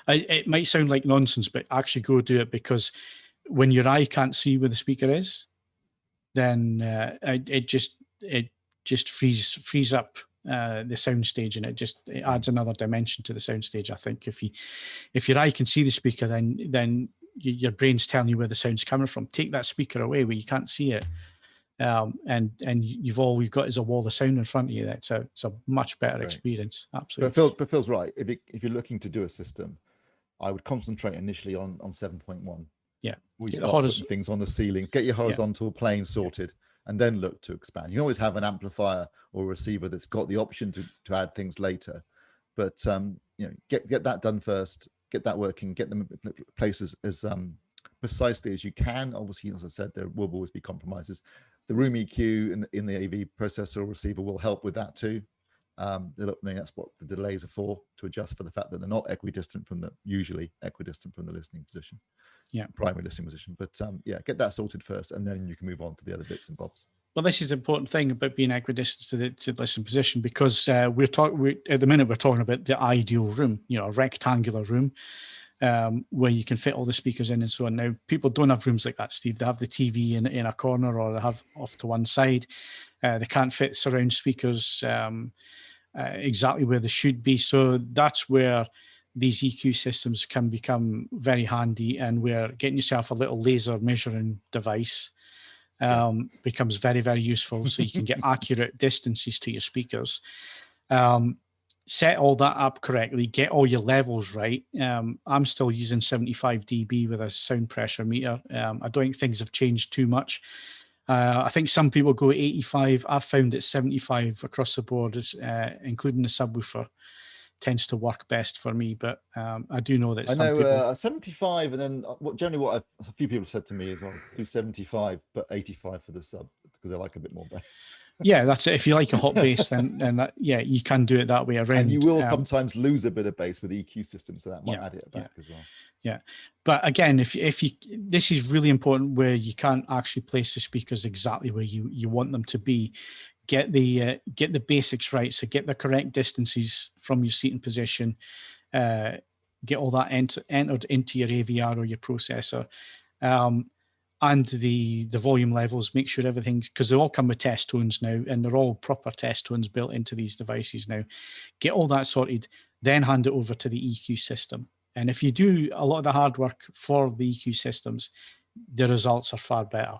it might sound like nonsense, but actually go do it, because when your eye can't see where the speaker is, then it just frees up the soundstage, and it adds another dimension to the soundstage. I think if your eye can see the speaker, then your brain's telling you where the sound's coming from. Take that speaker away where you can't see it, and all you've got is a wall of sound in front of you. It's a much better Right. experience. Absolutely. But Phil's right. If you're looking to do a system, I would concentrate initially on 7.1. Yeah. We Get the start putting things on the ceilings, get your horizontal plane sorted, and then look to expand. You can always have an amplifier or a receiver that's got the option to add things later, but get that done first, get that working, get them in place as precisely as you can. Obviously, as I said, there will always be compromises. The room EQ in the AV processor or receiver will help with that too. That's what the delays are for, to adjust for the fact that they're not usually equidistant from the listening position. Yeah. Primary listening position. But get that sorted first, and then you can move on to the other bits and bobs. Well, this is the important thing about being equidistant to the listening position, because at the minute we're talking about the ideal room, a rectangular room where you can fit all the speakers in and so on. Now, people don't have rooms like that, Steve. They have the TV in a corner, or they have off to one side. They can't fit surround speakers exactly where they should be. So that's where these EQ systems can become very handy, and where getting yourself a little laser measuring device becomes very, very useful, so you can get accurate distances to your speakers. Set all that up correctly, get all your levels right. I'm still using 75 dB with a sound pressure meter. I don't think things have changed too much. I think some people go 85. I've found that 75 across the board, including the subwoofer, tends to work best for me. But I do know that I know people... 75, and then a few people have said to me is, well, do 75 but 85 for the sub, because I like a bit more bass. Yeah, that's it. If you like a hot bass, then you can do it that way around. And you will sometimes lose a bit of bass with the EQ system, so that might add it back as well. Yeah, but again, if you this is really important, where you can't actually place the speakers exactly where you want them to be. Get the basics right. So get the correct distances from your seating position. Get all that entered into your AVR or your processor, and the volume levels. Make sure everything's, because they all come with test tones now, and they're all proper test tones built into these devices now. Get all that sorted, then hand it over to the EQ system. And if you do a lot of the hard work for the EQ systems, the results are far better.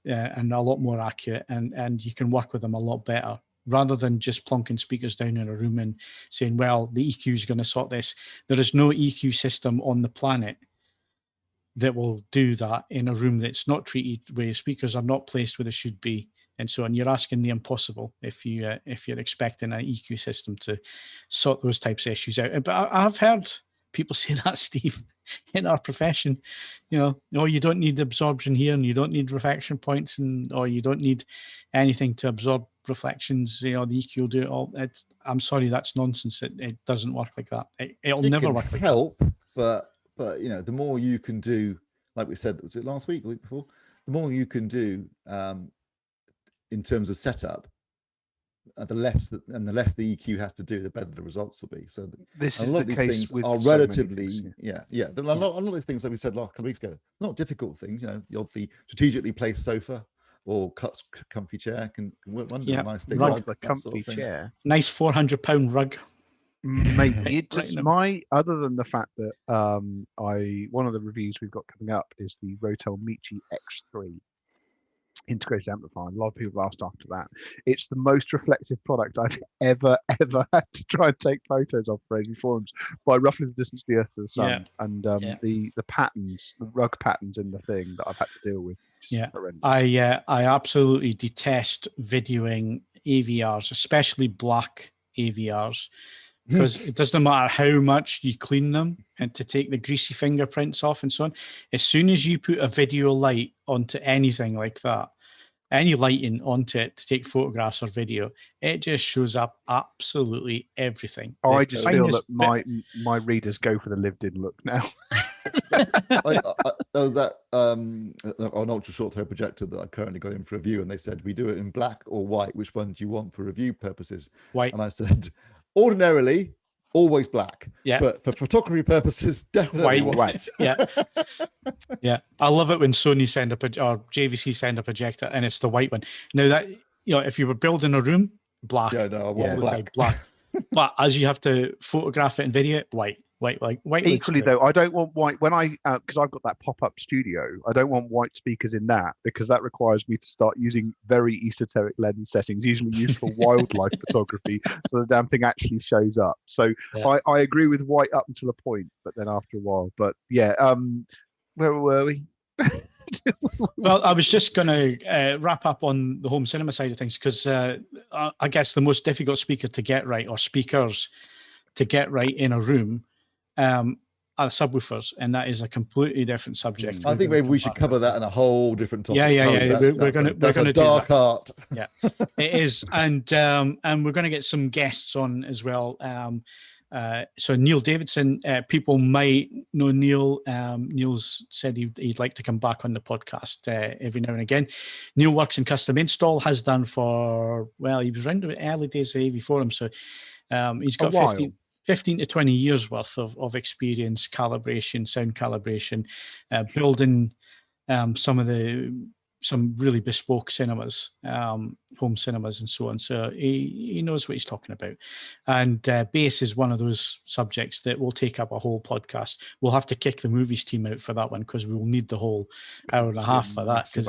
And a lot more accurate, and you can work with them a lot better, rather than just plonking speakers down in a room and saying, well, the EQ is going to sort this. There is no EQ system on the planet that will do that in a room that's not treated, where speakers are not placed where they should be, and so on. You're asking the impossible if you're expecting an EQ system to sort those types of issues out. But I've heard people say that, Steve, in our profession, you don't need absorption here, and you don't need reflection points, or you don't need anything to absorb reflections. The EQ will do it all. I'm sorry, that's nonsense. It doesn't work like that. It'll never work like that. But the more you can do, like we said, was it last week, the week before? The more you can do in terms of setup, the less the EQ has to do, the better the results will be. So this a is lot of the these case things with are so many relatively, things, A lot of these things that we said last couple of weeks ago, not difficult things. The strategically placed sofa or comfy chair can work wonders. Yeah, A nice thing, rug, the that comfy sort of thing. chair. Nice 400-pound rug. Maybe it's Right, just other than the fact that one of the reviews we've got coming up is the Royale Michi X3 integrated amplifier. A lot of people asked after that. It's the most reflective product I've ever had to try and take photos of for AVForums, by roughly the distance of the Earth to the Sun. Yeah. And the patterns, the rug patterns in the thing that I've had to deal with. Yeah, horrendous. I absolutely detest videoing AVRs, especially black AVRs, because it doesn't matter how much you clean them and to take the greasy fingerprints off and so on. As soon as you put a video light onto anything like that, any lighting onto it to take photographs or video, it just shows up absolutely everything. I just feel that my readers go for the lived-in look now. There was that an ultra short throw projector that I currently got in for review, and they said, we do it in black or white. Which one do you want for review purposes? White. And I said, ordinarily, always black. Yeah. But for photography purposes, definitely white. Yeah. Yeah. I love it when Sony send or JVC send a projector and it's the white one. Now that, if you were building a room, black. Yeah, no, I want black. Black. But as you have to photograph it and video it, white. Equally though, I don't want white when because I've got that pop-up studio. I don't want white speakers in that, because that requires me to start using very esoteric lens settings, usually used for wildlife photography, so the damn thing actually shows up. So yeah. I agree with white up until a point, but then after a while. But yeah, where were we? Well, I was just going to wrap up on the home cinema side of things, because I guess the most difficult speaker to get right, or speakers to get right in a room, are subwoofers, and that is a completely different subject. I think maybe we should cover that in a whole different topic. Yeah. We're going to do dark that. art. Yeah, it is, and we're going to get some guests on as well. So Neil Davidson, people might know Neil. Neil's said he'd like to come back on the podcast every now and again. Neil works in custom install, has done for, he was around the early days of AVForums, so he's got 15 to 20 years worth of experience, calibration, sound calibration, building some really bespoke cinemas, home cinemas and so on. So he knows what he's talking about. And bass is one of those subjects that will take up a whole podcast. We'll have to kick the movies team out for that one, because we will need the whole hour and a half for that, because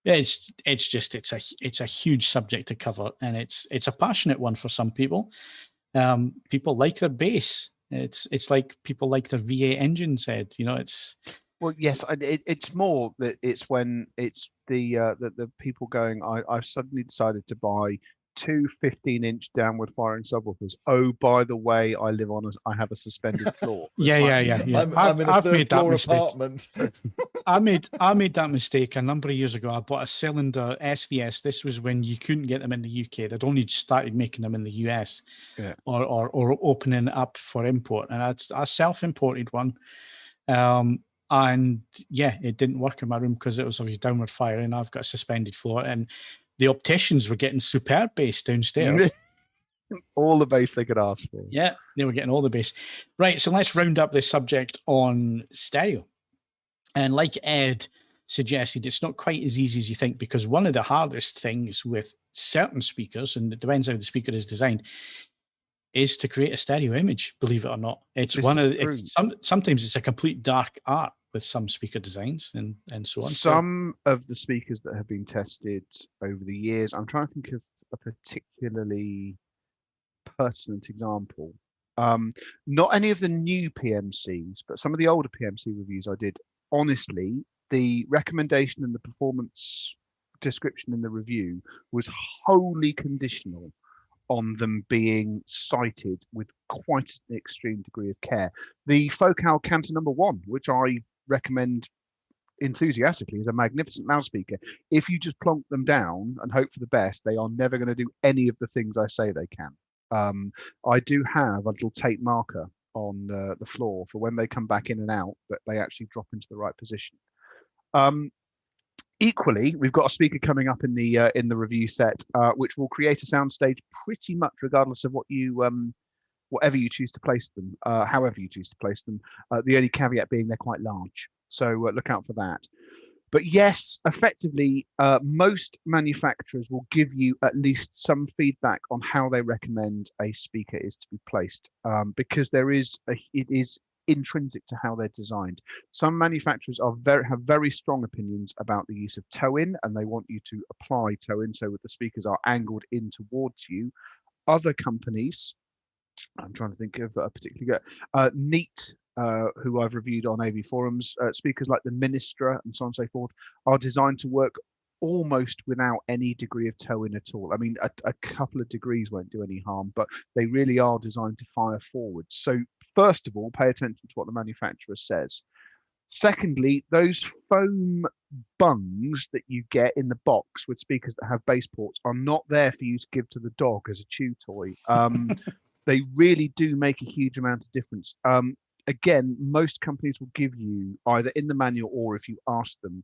it's a huge subject to cover, and it's a passionate one for some people. People like their bass. It's like people like their V8 engine said, it's. Well, yes, it's more that it's when it's the people going, I've suddenly decided to buy two 15-inch downward firing subwoofers. Oh, by the way, I have a suspended floor. Yeah. I'm in a third floor apartment. I made that mistake a number of years ago. I bought a cylinder SVS. This was when you couldn't get them in the UK. They'd only started making them in the US, or opening it up for import. And I self-imported one. And yeah, it didn't work in my room because it was obviously downward firing. I've got a suspended floor, and the opticians were getting superb bass downstairs. All the bass they could ask for. Yeah, they were getting all the bass. Right, so let's round up this subject on stereo. And like Ed suggested, it's not quite as easy as you think, because one of the hardest things with certain speakers, and it depends how the speaker is designed, is to create a stereo image, believe it or not. Sometimes it's a complete dark art with some speaker designs and so on. Some of the speakers that have been tested over the years, I'm trying to think of a particularly pertinent example. Not any of the new PMCs, but some of the older PMC reviews I did. Honestly, the recommendation and the performance description in the review was wholly conditional on them being cited with quite an extreme degree of care. The Focal Cantor #1, which I recommend enthusiastically, is a magnificent loudspeaker. If you just plonk them down and hope for the best, they are never going to do any of the things I say they can. I do have a little tape marker on the floor for when they come back in and out, that they actually drop into the right position. Equally, we've got a speaker coming up in the review set, which will create a soundstage pretty much regardless of what you whatever you choose to place them, however you choose to place them. The only caveat being they're quite large, so look out for that. But yes, effectively, most manufacturers will give you at least some feedback on how they recommend a speaker is to be placed, because it is intrinsic to how they're designed. Some manufacturers have very strong opinions about the use of toe-in, and they want you to apply toe-in so that the speakers are angled in towards you. Other companies, I'm trying to think of a particularly good, Neat, who I've reviewed on AVForums, speakers like the Ministra and so on and so forth, are designed to work almost without any degree of toe-in at all. I mean, a couple of degrees won't do any harm, but they really are designed to fire forward. So first of all, pay attention to what the manufacturer says. Secondly, those foam bungs that you get in the box with speakers that have bass ports are not there for you to give to the dog as a chew toy. They really do make a huge amount of difference. Again, most companies will give you, either in the manual or if you ask them,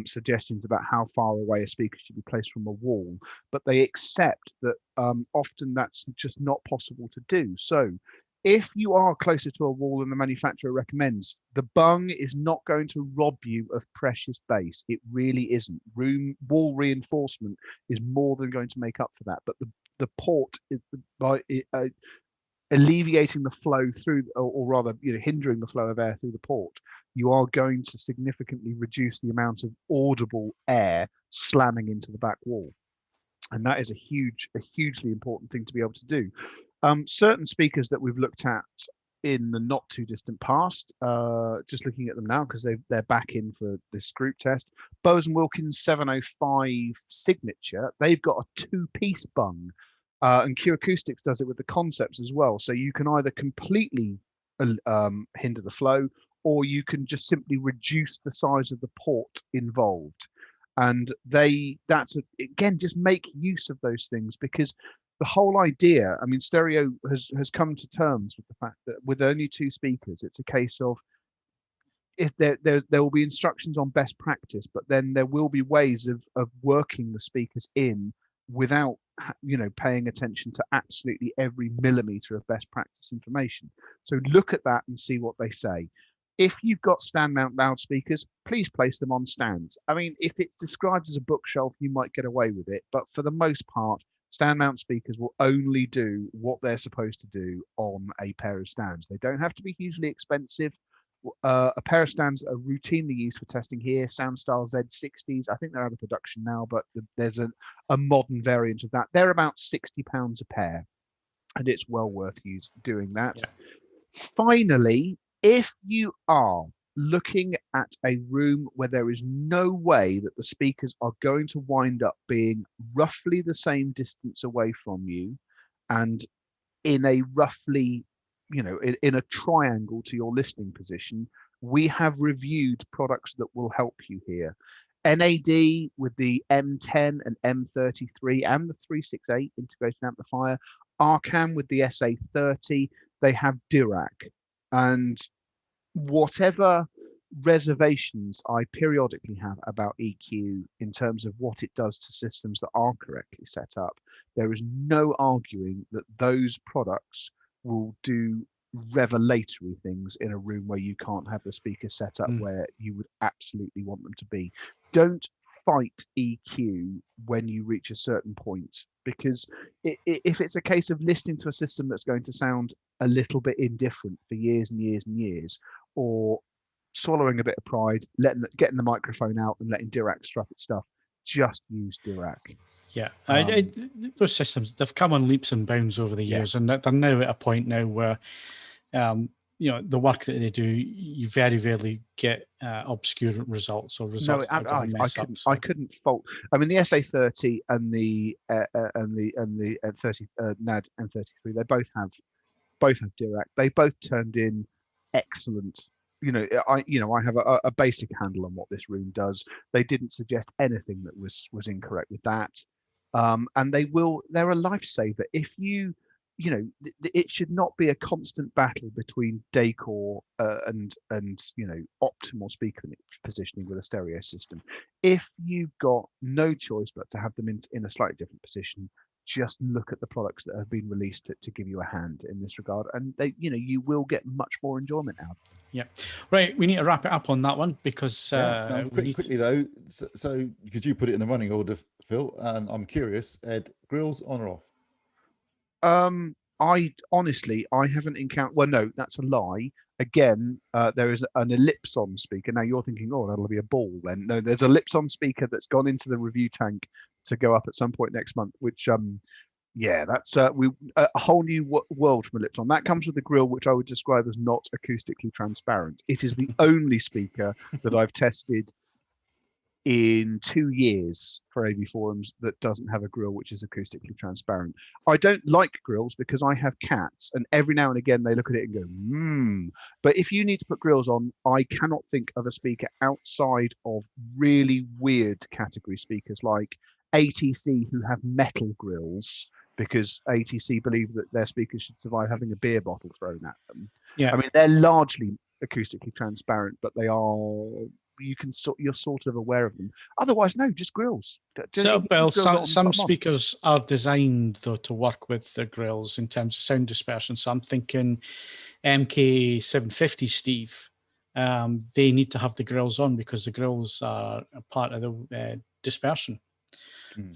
suggestions about how far away a speaker should be placed from a wall, but they accept that often that's just not possible to do. So if you are closer to a wall than the manufacturer recommends, the bung is not going to rob you of precious bass. It really isn't. Wall reinforcement is more than going to make up for that. But the port, by alleviating the flow through, or rather, hindering the flow of air through the port, you are going to significantly reduce the amount of audible air slamming into the back wall. And that is a hugely important thing to be able to do. Certain speakers that we've looked at in the not too distant past, just looking at them now because they're back in for this group test. Bose & Wilkins 705 Signature, they've got a 2-piece bung, and Q Acoustics does it with the Concepts as well. So you can either completely hinder the flow, or you can just simply reduce the size of the port involved. And again, just make use of those things, because the whole idea, I mean, stereo has come to terms with the fact that with only 2 speakers, it's a case of, if there will be instructions on best practice, but then there will be ways of working the speakers in without paying attention to absolutely every millimeter of best practice information. So look at that and see what they say. If you've got stand mount loudspeakers, please place them on stands. I mean, if it's described as a bookshelf, you might get away with it, but for the most part, stand mount speakers will only do what they're supposed to do on a pair of stands. They don't have to be hugely expensive. A pair of stands are routinely used for testing here. Soundstar Z60s, I think they're out of production now, but there's a modern variant of that. They're about £60 a pair, and it's well worth doing that. Yeah. Finally, if you are looking at a room where there is no way that the speakers are going to wind up being roughly the same distance away from you, and in a roughly, in a triangle to your listening position, we have reviewed products that will help you here. NAD with the M10 and M33 and the 368 integrated amplifier, Arcam with the SA30, they have Dirac. And whatever reservations I periodically have about EQ in terms of what it does to systems that are correctly set up, there is no arguing that those products will do revelatory things in a room where you can't have the speaker set up where you would absolutely want them to be. Don't fight EQ when you reach a certain point, because if it's a case of listening to a system that's going to sound a little bit indifferent for years and years and years, or swallowing a bit of pride, getting the microphone out and letting Dirac strut its stuff, just use Dirac. Yeah, those systems, they've come on leaps and bounds over the years, and they're now at a point now where, the work that they do, you very rarely get obscure results or results. No, I couldn't fault. I mean, the SA30 and the NAD M33, they both have Dirac. They both turned in excellent. I have a basic handle on what this room does. They didn't suggest anything that was incorrect with that. And they're a lifesaver. If it should not be a constant battle between decor and optimal speaker positioning with a stereo system. If you've got no choice but to have them in a slightly different position, just look at the products that have been released to give you a hand in this regard, and you will get much more enjoyment out of it. Yeah, right. We need to wrap it up on that one because quickly though. So could you put it in the running order, Phil? And I'm curious, Ed, grills on or off? I haven't encountered. Well, no, that's a lie. Again, there is an Ellipson speaker. Now you're thinking, oh, that'll be a ball. Then no, there's a Ellipson speaker that's gone into the review tank to go up at some point next month. Which, that's a whole new world from Ellipson. That comes with a grill, which I would describe as not acoustically transparent. It is the only speaker that I've tested in 2 years for AVForums that doesn't have a grill which is acoustically transparent. I don't like grills because I have cats, and every now and again they look at it and go, But if you need to put grills on, I cannot think of a speaker outside of really weird category speakers like ATC, who have metal grills because ATC believe that their speakers should survive having a beer bottle thrown at them. Yeah. I mean, they're largely acoustically transparent, but they are, you're sort of aware of them. Otherwise, no, just grills. So, well, Grills some on. speakers are designed though to work with the grills in terms of sound dispersion. So I'm thinking MK750, Steve. They need to have the grills on because the grills are a part of the dispersion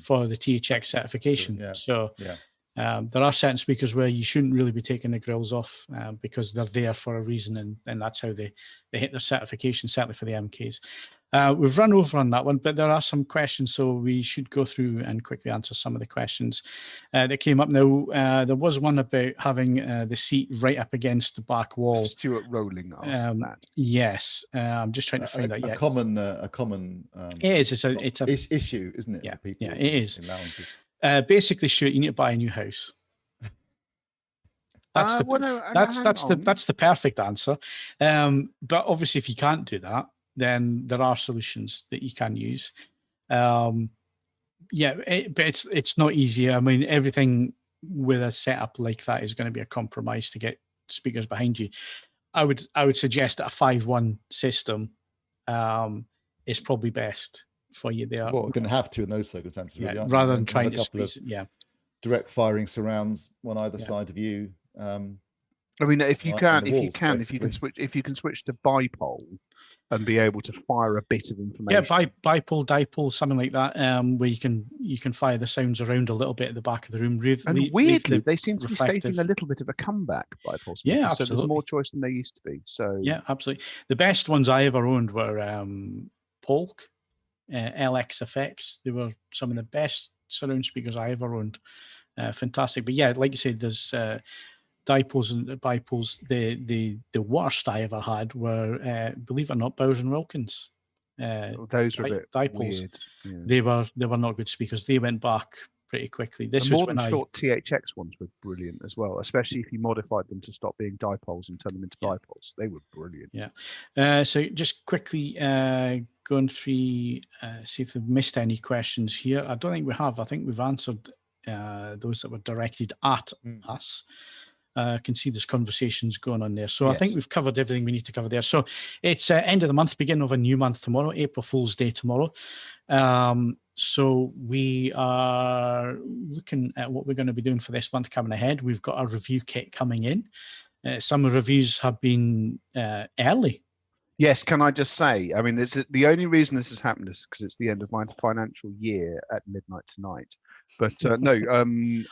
for the THX certification. So there are certain speakers where you shouldn't really be taking the grills off because they're there for a reason, and that's how they hit their certification, certainly for the MKs. We've run over on that one, but there are some questions, so we should go through and quickly answer some of the questions that came up. Now, there was one about having the seat right up against the back wall. Stuart Rowling asked that. Yes, I'm just trying to find that. A common it is. It's a issue, isn't it? Yeah, for people it is. in lounges. Basically, Stuart, you need to buy a new house. That's the perfect answer. But obviously, if you can't do that, then there are solutions that you can use. But it's not easy. I mean, everything with a setup like that is going to be a compromise to get speakers behind you. I would suggest that a 5.1 system is probably best for you there. Well, we're going to have to in those circumstances, really, aren't rather we? than trying to squeeze it. Direct firing surrounds on either side of you. I mean, if you can switch to bipole and be able to fire a bit of information. Yeah, bipole, dipole, something like that, where you can fire the sounds around a little bit at the back of the room. Weirdly, they seem to be stating a little bit of a comeback, bipole speakers. Yeah, absolutely. So there's more choice than there used to be. So yeah, absolutely. The best ones I ever owned were Polk, LX Effects. They were some of the best surround speakers I ever owned. Fantastic. But yeah, like you said, there's dipoles and bipoles. The worst I ever had were, believe it or not, Bowers and Wilkins. Those were a bit dipoles. Weird. Yeah. They were not good speakers. They went back pretty quickly. This was when short THX ones were brilliant as well, especially if you modified them to stop being dipoles and turn them into bipoles. They were brilliant. Yeah. So just quickly going through, see if they've missed any questions here. I don't think we have. I think we've answered those that were directed at us. Can see there's conversations going on there. So yes. I think we've covered everything we need to cover there. So it's end of the month, beginning of a new month tomorrow, April Fool's Day tomorrow. So we are looking at what we're going to be doing for this month coming ahead. We've got our review kit coming in. Some reviews have been early. Yes, can I just say, I mean, the only reason this has happened is because it's the end of my financial year at midnight tonight. But no,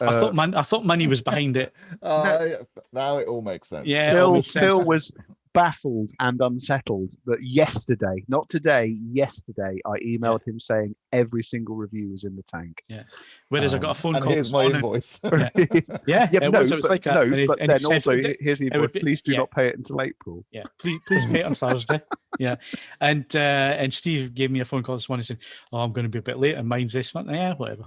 I thought money was behind it. Now it all makes sense. Yeah, Phil was baffled and unsettled that yesterday, not today, yesterday, I emailed him saying every single review was in the tank. Yeah. Whereas I got a phone call. Here's my invoice. But then also here's the invoice. Please do not pay it until April. Yeah, please pay it on Thursday. Yeah, and Steve gave me a phone call this morning saying, "Oh, I'm going to be a bit late, and mine's this month." Yeah, whatever.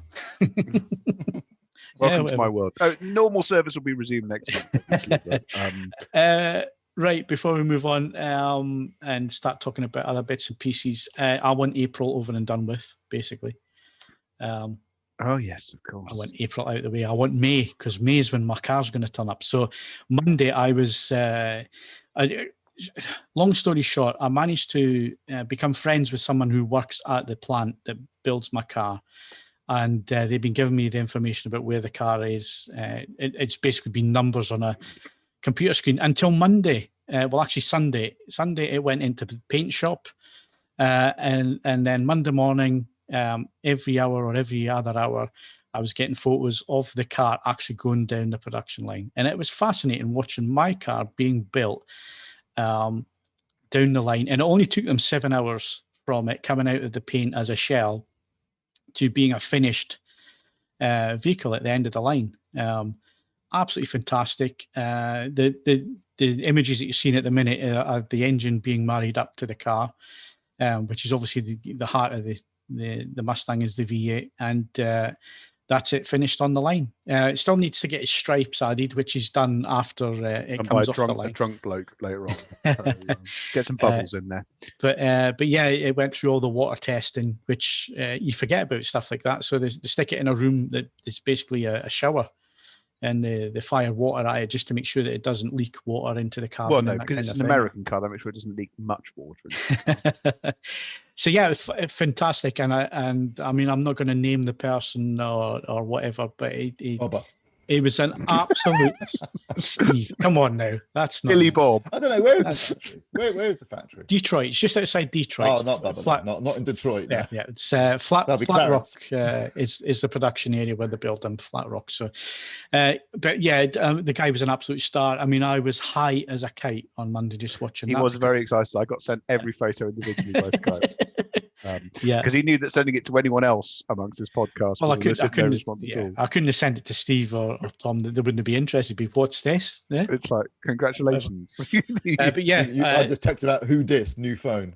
Welcome to my world. Normal service will be resumed next month. Right, before we move on and start talking about other bits and pieces, I want April over and done with, basically. Oh, yes, of course. I want April out of the way. I want May, because May is when my car's going to turn up. So Monday, I was... long story short, I managed to become friends with someone who works at the plant that builds my car. And they've been giving me the information about where the car is. It's basically been numbers on a computer screen until Monday. Actually Sunday. Sunday it went into the paint shop, and then Monday morning, every hour or every other hour, I was getting photos of the car actually going down the production line, and it was fascinating watching my car being built down the line. And it only took them 7 hours from it coming out of the paint as a shell to being a finished vehicle at the end of the line. Absolutely fantastic. The images that you're seeing at the minute are the engine being married up to the car. which is obviously the heart of the Mustang is the V8, and that's it, finished on the line. It still needs to get its stripes added, which is done after it comes off the line. A drunk bloke later on. So, get some bubbles in there. But yeah, it went through all the water testing, which you forget about stuff like that. So they stick it in a room that is basically a shower, and they fire water at it just to make sure that it doesn't leak water into the cabin. Well, no, because it's an American car, that makes sure it doesn't leak much water. So yeah, fantastic, and I mean, I'm not going to name the person or whatever, but it was an absolute Steve. Come on now, that's not Billy Bob. I don't know where's the factory. Detroit. It's just outside Detroit. Oh, not Bubba, not in Detroit. Yeah, yeah. It's Flat Rock is the production area where they build them. Flat Rock. So, but yeah, the guy was an absolute star. I mean, I was high as a kite on Monday just watching. He was very excited. I got sent every photo individually by Skype. Because he knew that sending it to anyone else amongst his podcast. Well, I couldn't have sent it to Steve or Tom. They wouldn't be interested. What's this? Yeah? It's like, congratulations. But yeah, I just texted out, who dis, new phone.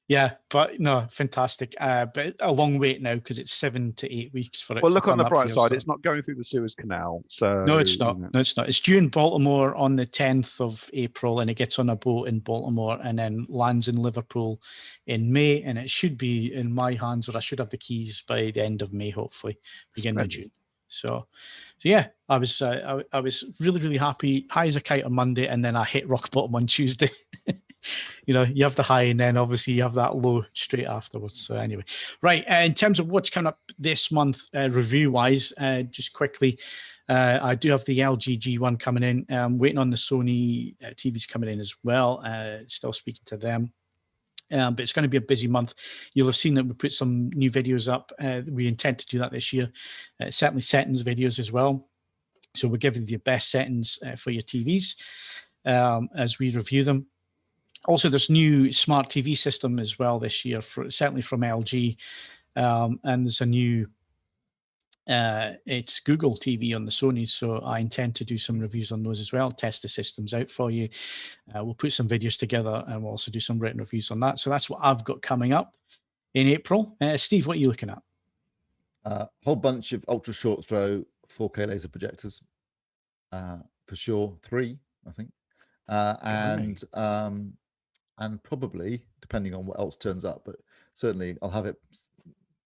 Yeah, but no, fantastic. But a long wait now because it's 7 to 8 weeks for it. Well, look on the bright side, it's not going through the Suez Canal. So no, it's not. No, it's not. It's due in Baltimore on the 10th of April, and it gets on a boat in Baltimore and then lands in Liverpool in May, and it should be in my hands, or I should have the keys by the end of May, hopefully, beginning of June. So yeah, I was really, really happy, high as a kite on Monday, and then I hit rock bottom on Tuesday. You know, you have the high and then obviously you have that low straight afterwards. So anyway, right. In terms of what's coming up this month, review-wise, just quickly, I do have the LG G1 coming in. I'm waiting on the Sony TVs coming in as well. Still speaking to them. But it's going to be a busy month. You'll have seen that we put some new videos up. We intend to do that this year. Certainly settings videos as well. So we're giving you the best settings for your TVs as we review them. Also, there's new smart TV system as well this year, certainly from LG. And there's a new, it's Google TV on the Sony. So I intend to do some reviews on those as well, test the systems out for you. We'll put some videos together and we'll also do some written reviews on that. So that's what I've got coming up in April. Steve, what are you looking at? A whole bunch of ultra short throw 4K laser projectors, for sure, 3, I think. And probably, depending on what else turns up, but certainly I'll have it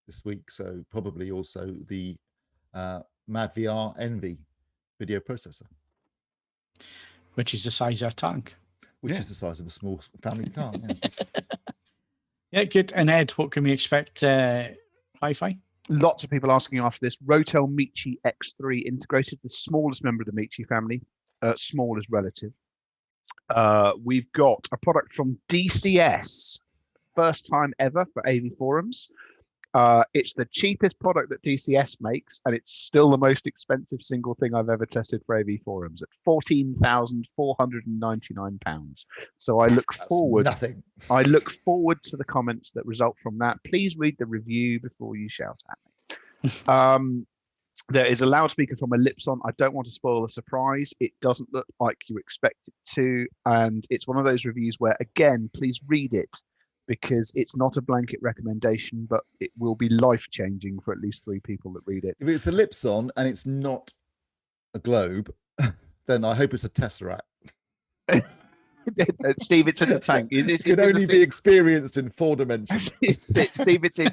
this week. So probably also the Mad VR Envy video processor, which is the size of a tank, which is the size of a small family car. Yeah. Yeah, good. And Ed, what can we expect? Hi-Fi. Lots of people asking after this. Rotel Michi X3 Integrated, the smallest member of the Michi family. Small is relative. We've got a product from DCS, first time ever for AVForums. It's the cheapest product that DCS makes, and it's still the most expensive single thing I've ever tested for AVForums at £14,499. So I look forward to the comments that result from that. Please read the review before you shout at me. There is a loudspeaker from Ellipson. I don't want to spoil the surprise. It doesn't look like you expect it to. And it's one of those reviews where, again, please read it, because it's not a blanket recommendation, but it will be life-changing for at least 3 people that read it. If it's Ellipson and it's not a globe, then I hope it's a Tesseract. Steve, it's in the tank. It can only be experienced in 4 dimensions. Steve, it's in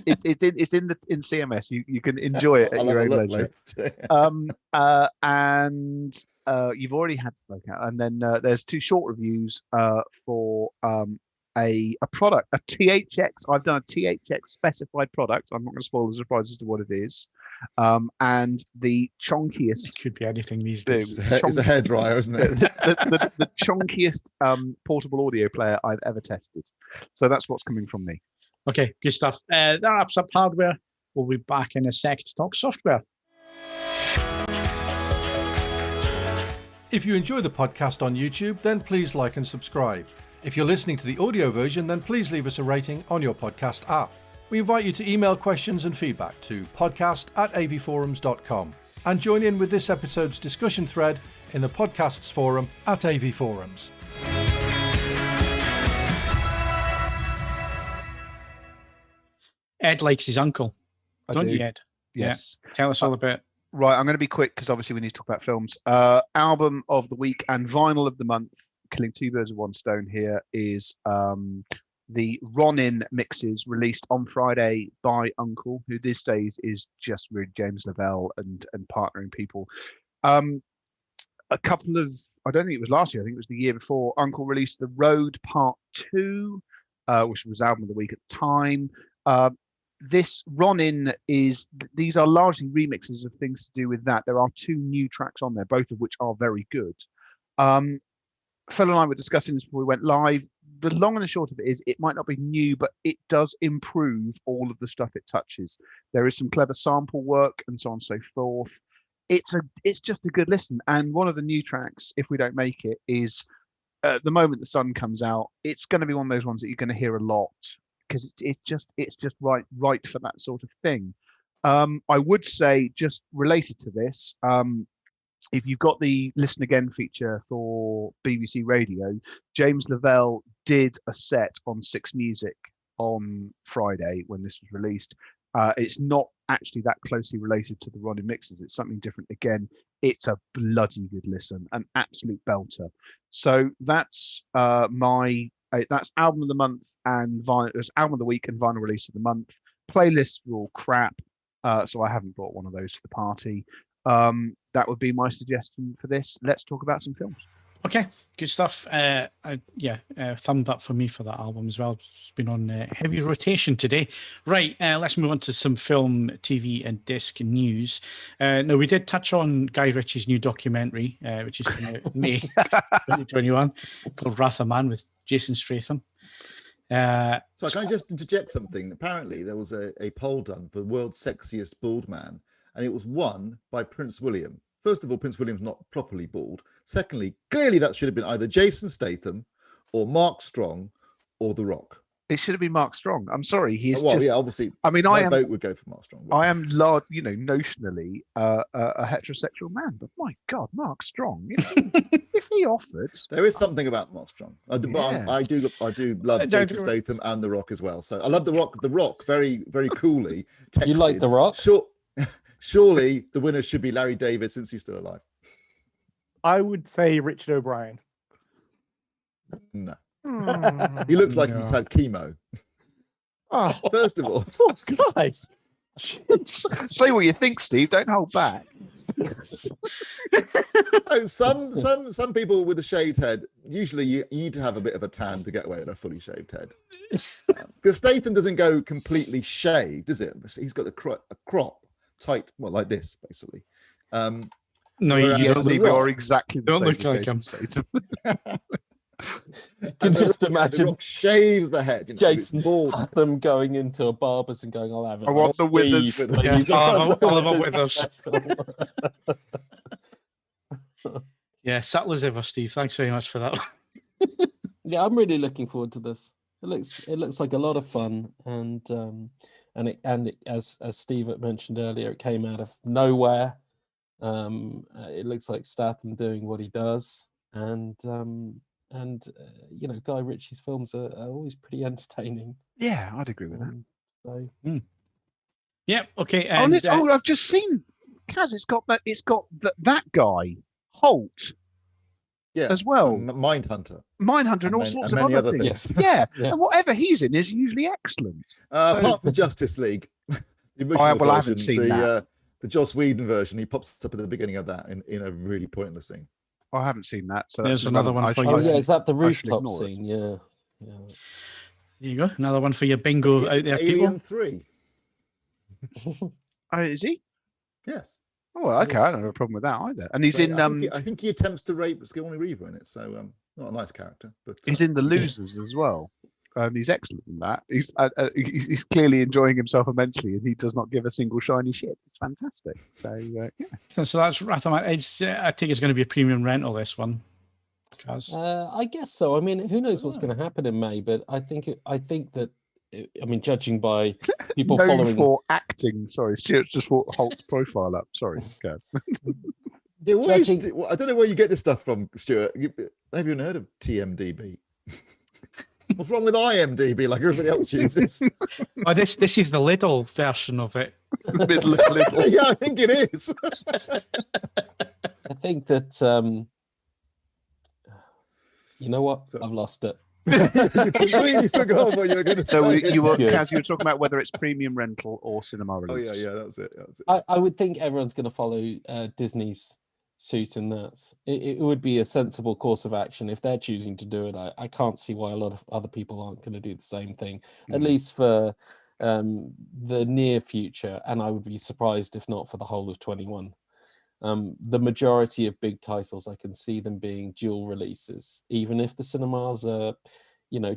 CMS. You can enjoy it at your own leisure. And you've already had the smoke out, and then there's 2 short reviews for a product, a THX. I've done a THX specified product. I'm not going to spoil the surprise as to what it is. And the chonkiest, it could be anything these days. It's a hairdryer, isn't it? the chonkiest portable audio player I've ever tested. So that's what's coming from me. Okay, good stuff. That wraps up hardware. We'll be back in a sec to talk software. If you enjoy the podcast on YouTube, then please like and subscribe. If you're listening to the audio version, then please leave us a rating on your podcast app. We invite you to email questions and feedback to podcast@avforums.com and join in with this episode's discussion thread in the podcasts forum at AVForums. Ed likes his uncle, don't you, Ed? Yes. Yeah. Tell us all about it. Right, I'm going to be quick because obviously we need to talk about films. Album of the week and vinyl of the month, killing two birds with one stone here, is the Ronin mixes released on Friday by Uncle, who these days is just really James Lavelle and partnering people. A couple of, I don't think it was last year, I think it was the year before, Uncle released The Road Part 2, which was album of the week at the time. This Ronin these are largely remixes of things to do with that. There are 2 new tracks on there, both of which are very good. Phil and I were discussing this before we went live. The long and the short of it is it might not be new, but it does improve all of the stuff it touches. There is some clever sample work and so on and so forth. It's just a good listen. And one of the new tracks, If We Don't Make It, is the moment the sun comes out. It's going to be one of those ones that you're going to hear a lot because it's just right for that sort of thing. I would say, just related to this, if you've got the Listen Again feature for BBC Radio, James Lavelle did a set on 6 Music on Friday when this was released. It's not actually that closely related to the Ronin mixes. It's something different again. It's a bloody good listen, an absolute belter. So that's that's album of the month and album of the week and vinyl release of the month. Playlists were all crap, so I haven't brought one of those to the party. That would be my suggestion for this. Let's talk about some films. Okay, good stuff. Thumb up for me for that album as well. It's been on heavy rotation today. Right, let's move on to some film, TV, and disc news. Now, we did touch on Guy Ritchie's new documentary, which is coming out in May 2021, called Wrath of Man with Jason Statham. So can I just interject something? Apparently, there was a poll done for the world's sexiest bald man, and it was won by Prince William. First of all, Prince William's not properly bald. Secondly, clearly that should have been either Jason Statham or Mark Strong or The Rock. It should have been Mark Strong. I'm sorry. He's obviously. I mean, my vote would go for Mark Strong. I am large, notionally a heterosexual man, but my God, Mark Strong. If he offered, there is something about Mark Strong. I do love Jason Statham and The Rock as well. So I love The Rock. The Rock, very, very coolly texted, you like The Rock? Surely the winner should be Larry David since he's still alive. I would say Richard O'Brien. No. He looks like he's had chemo. Oh, first of all. Oh, God. Say what you think, Steve. Don't hold back. Some people with a shaved head, usually you need to have a bit of a tan to get away with a fully shaved head. Because Statham doesn't go completely shaved, does it? He's got a crop. Tight, well, like this, basically. No, you're exactly the don't same. Look like him. You can just imagine. The Rock shaves the head. Jason Statham going into a barber's and going, "I'll have it." I want the withers. Oliver Withers. Yeah, subtle as ever, Steve. Thanks very much for that. Yeah, I'm really looking forward to this. It looks like a lot of fun, and it, as Steve had mentioned earlier, it came out of nowhere. It looks like Statham doing what he does, and Guy Ritchie's films are always pretty entertaining. Yeah, I'd agree with that. So. Yeah. Okay. And, I've just seen Cas. It's got that guy Holt. Yeah, as well. Mindhunter, and all sorts of other things. Yeah. And whatever he's in is usually excellent. Apart from Justice League, the original I version, haven't seen that. The Joss Whedon version, he pops up at the beginning of that in a really pointless scene. I haven't seen that. So there's another one for you. Oh yeah, is that the rooftop scene? Yeah. There you go. Another one for your bingo out there, Alien people. 3. Is he? Yes. Oh, okay. I don't have a problem with that either. And he's in. I think he attempts to rape Sigourney Weaver in it. So not a nice character, but he's in The Losers as well. He's excellent in that. He's clearly enjoying himself immensely, and he does not give a single shiny shit. It's fantastic. So yeah. So that's Wrath of Man. I think it's going to be a premium rental. This one. I guess so. I mean, who knows what's going to happen in May? But I think that. I mean, judging by people following for acting. Sorry, Stuart's just brought Holt's profile up. Sorry, go. Yeah, I don't know where you get this stuff from, Stuart. Have you heard of TMDB? What's wrong with IMDb like everybody else uses? Oh, this is the Lidl version of it. Middle of little. Yeah, I think it is. I think that you know what? I've lost it. You completely forgot what you were going to say. So you were, Good. Kaz, you were talking about whether it's premium rental or cinema Oh release. yeah, that's it. That's it. I would think everyone's going to follow Disney's suit in that. It would be a sensible course of action if they're choosing to do it. I can't see why a lot of other people aren't going to do the same thing, at least for the near future. And I would be surprised if not for the whole of 21. The majority of big titles, I can see them being dual releases, even if the cinemas are,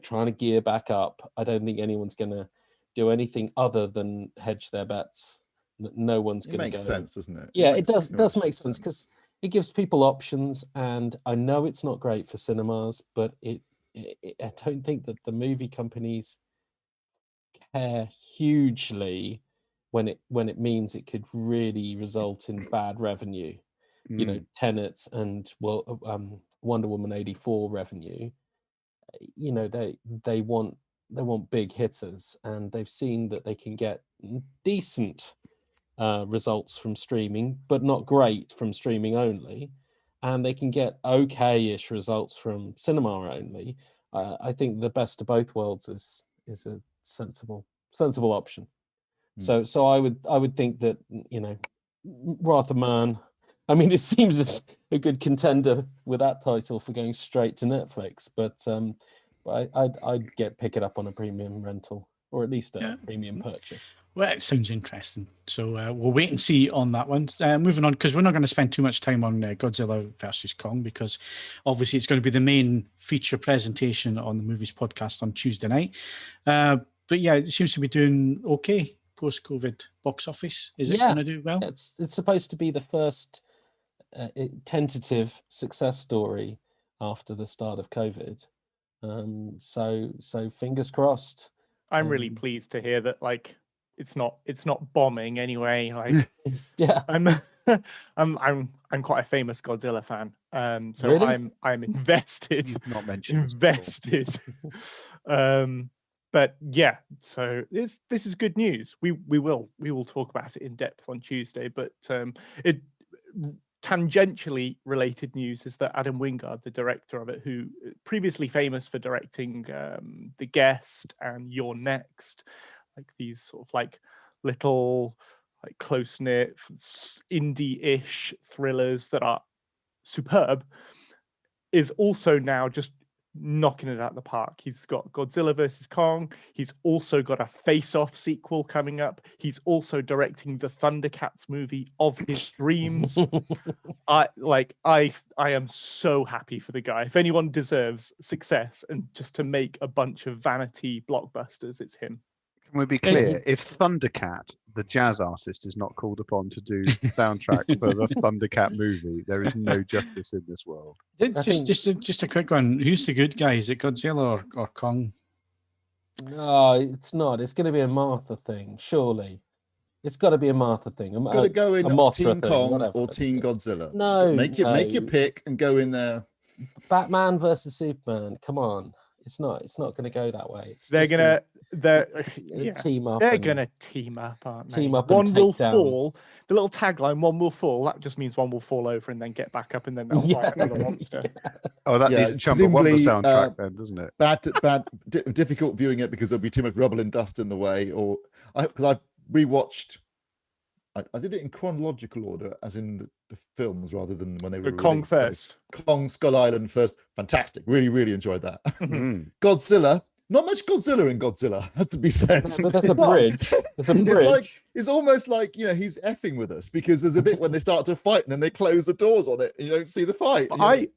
trying to gear back up. I don't think anyone's going to do anything other than hedge their bets. No one's going to go. It makes sense, doesn't it? Yeah, it does make sense because it gives people options, and I know it's not great for cinemas, but I don't think that the movie companies care hugely when it means it could really result in bad revenue. Tenet and Wonder Woman 84 revenue. They want big hitters, and they've seen that they can get decent results from streaming, but not great from streaming only, and they can get okay-ish results from cinema only. I think the best of both worlds is a sensible option. So I would think that Wrath of Man. I mean, it seems it's a good contender with that title for going straight to Netflix, but I'd pick it up on a premium rental, or at least a premium purchase. Well, it sounds interesting. So we'll wait and see on that one. Moving on, because we're not going to spend too much time on Godzilla versus Kong, because obviously it's going to be the main feature presentation on the Movies podcast on Tuesday night. But yeah, it seems to be doing okay post-COVID box office. Is it going to do well? It's supposed to be the first tentative success story after the start of COVID. So fingers crossed. I'm really pleased to hear that. Like, it's not bombing anyway. Like, yeah, I'm quite a famous Godzilla fan. So really? I'm invested. You've not mentioned invested. But yeah, so this is good news. We will talk about it in depth on Tuesday. But it tangentially related news is that Adam Wingard, the director of it, who previously famous for directing The Guest and You're Next, like these sort of like little like close-knit indie-ish thrillers that are superb, is also now just knocking it out of the park. He's got Godzilla versus Kong. He's also got a Face Off sequel coming up. He's also directing the Thundercats movie of his dreams. I am so happy for the guy. If anyone deserves success and just to make a bunch of vanity blockbusters, it's him. Can we be clear? If Thundercat, the jazz artist, is not called upon to do soundtrack for the Thundercat movie, there is no justice in this world. Just a quick one. Who's the good guy? Is it Godzilla or Kong? No, it's not. It's going to be a Martha thing, surely. It's got to be a Martha thing. Got to go in Mothra Team thing, Kong whatever. or Team Godzilla. No, make your pick and go in there. Batman versus Superman. Come on. It's not going to go that way. They're gonna team up. They're gonna team up, aren't they? Team up. One and will take down. fall. The little tagline, "One will fall." That just means one will fall over and then get back up, and then they'll fight another monster. Oh, that needs to jump on the soundtrack then, doesn't it? Difficult viewing it because there'll be too much rubble and dust in the way. Or because I've rewatched. I did it in chronological order, as in the films, rather than when they were Kong released. first. Kong Skull Island first. Fantastic. Really, really enjoyed that. Godzilla. Not much Godzilla in Godzilla, has to be said. No, but there's a bridge. There's a bridge. It's almost like, he's effing with us, because there's a bit when they start to fight and then they close the doors on it and you don't see the fight. I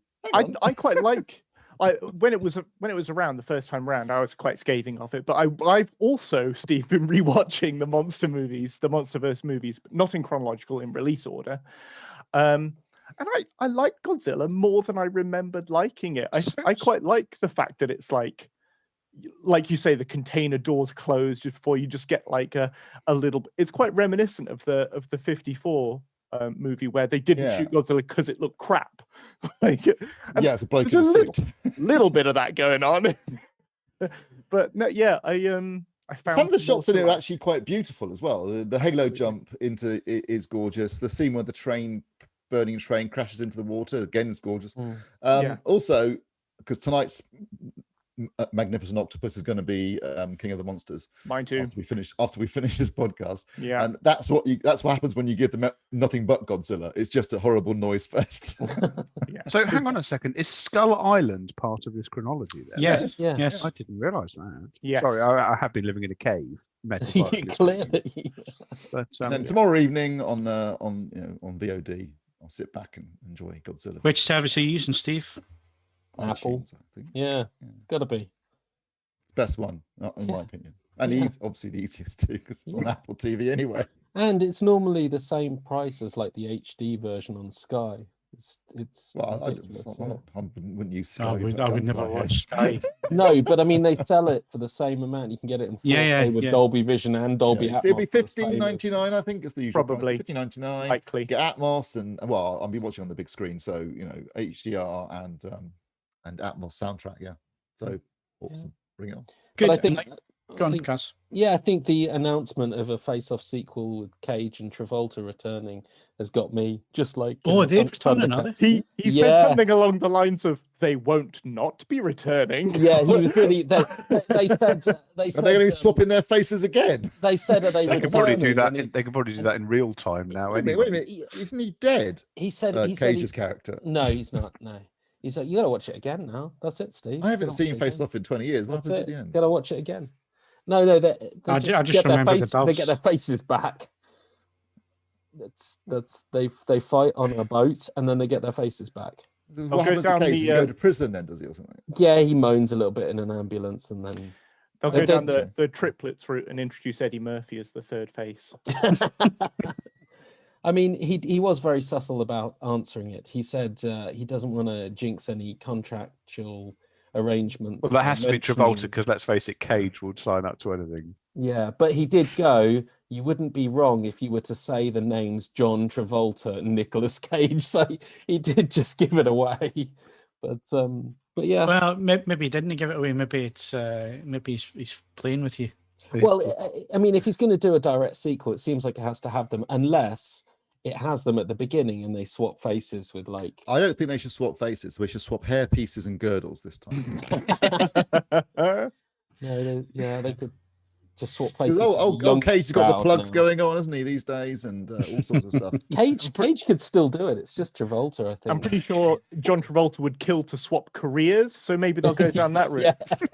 quite like. When it was around the first time round, I was quite scathing of it. But I've also, Steve, been rewatching the monster movies, the MonsterVerse movies, but not in chronological, in release order. And I like Godzilla more than I remembered liking it. I quite like the fact that it's like you say, the container doors closed just before you just get like a little. It's quite reminiscent of the 54 movie where they didn't shoot Godzilla because it looked crap. It's a bloke there's a little bit of that going on. But no, yeah, I found Some of the more shots in to it are like. actually quite beautiful as well. The halo Absolutely. jump into it is gorgeous. The scene where the burning train crashes into the water again is gorgeous. Yeah. Also, because tonight's Magnificent Octopus is going to be King of the Monsters. Mine too. After we finish this podcast. Yeah. And that's what happens when you give them nothing but Godzilla. It's just a horrible noise fest. Yeah. So hang on a second. Is Skull Island part of this chronology then? Yes. Yeah. Yes. I didn't realise that. Yes. Sorry, I have been living in a cave. Metaphorically speaking. Clearly. But And then tomorrow evening on VOD, I'll sit back and enjoy Godzilla. Which service are you using, Steve? Apple. iTunes, I think. Yeah, gotta be. Best one, in my opinion. And he's obviously the easiest too, because it's on Apple TV anyway. And it's normally the same price as like the HD version on Sky. It's Well, ridiculous, yeah. I wouldn't use Sky. I would never watch Sky. Sky. No, but I mean they sell it for the same amount. You can get it in 4K with Dolby Vision and Dolby Atmos. It'll be for the same as- $15.99, I think. It's the usual Probably. $15.99. Likely. Get Atmos and I'll be watching on the big screen, so HDR and Atmos soundtrack. Yeah, so awesome. Bring it on. Good. But I think, Go on, I think- Cas. yeah, I think the announcement of a Face-Off sequel with Cage and Travolta returning has got me just like. Oh, they're returning, Thundercats. are they? He Yeah. said something along the lines of "They won't not be returning." Yeah, he was really. They said. They said. Are they going to swap in their faces again? They said are they? they could probably do returning? that. And They could probably do that in real time now. Wait a Anyway. minute. Isn't he dead? He said. He said. Cage's he's- character. No, he's not. No, he's like, you got to watch it again now. That's it, Steve. I haven't Gotta seen watch it Face again. Off in 20 years. What That's happens at it. the end? Got to watch it again. No, they I just just get their remember the face, they get their faces back. That's they fight on a boat and then they get their faces back. What go happens to down Cage? the, Does he go to prison then, does he, or something? Yeah, he moans a little bit in an ambulance and then. They'll They go down did- the triplets route and introduce Eddie Murphy as the third face. I mean, he was very subtle about answering it. He said he doesn't want to jinx any contractual arrangements. Well, that has to be mentioning- Travolta because let's face it, Cage would sign up to anything. Yeah, but he did go. You wouldn't be wrong if you were to say the names John Travolta and Nicolas Cage. So he did just give it away. But yeah. Well, maybe he didn't give it away. Maybe it's maybe he's playing with you. Well, I mean, if he's going to do a direct sequel, it seems like it has to have them, unless it has them at the beginning and they swap faces with like. I don't think they should swap faces. We should swap hair pieces and girdles this time. Yeah, they could just swap faces. Oh, with young Cage's got the crowd plugs now. going on, hasn't he, these days, and all sorts of stuff. Cage could still do it. It's just Travolta, I think. I'm pretty sure John Travolta would kill to swap careers, so maybe they'll go down that route. Yeah.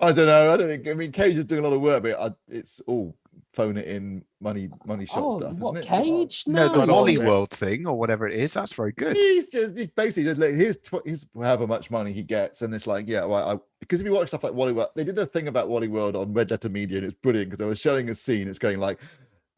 I don't know. I don't think. I mean, Cage is doing a lot of work, but it's all phone it in, money shot stuff, what, isn't it? Cage? No, the not all Wally of it. World thing or whatever it is. That's very good. He's basically just like, here's however much money he gets, and it's like, yeah, well, because if you watch stuff like Wally World, they did a thing about Wally World on Red Letter Media, and it's brilliant because they were showing a scene. It's going like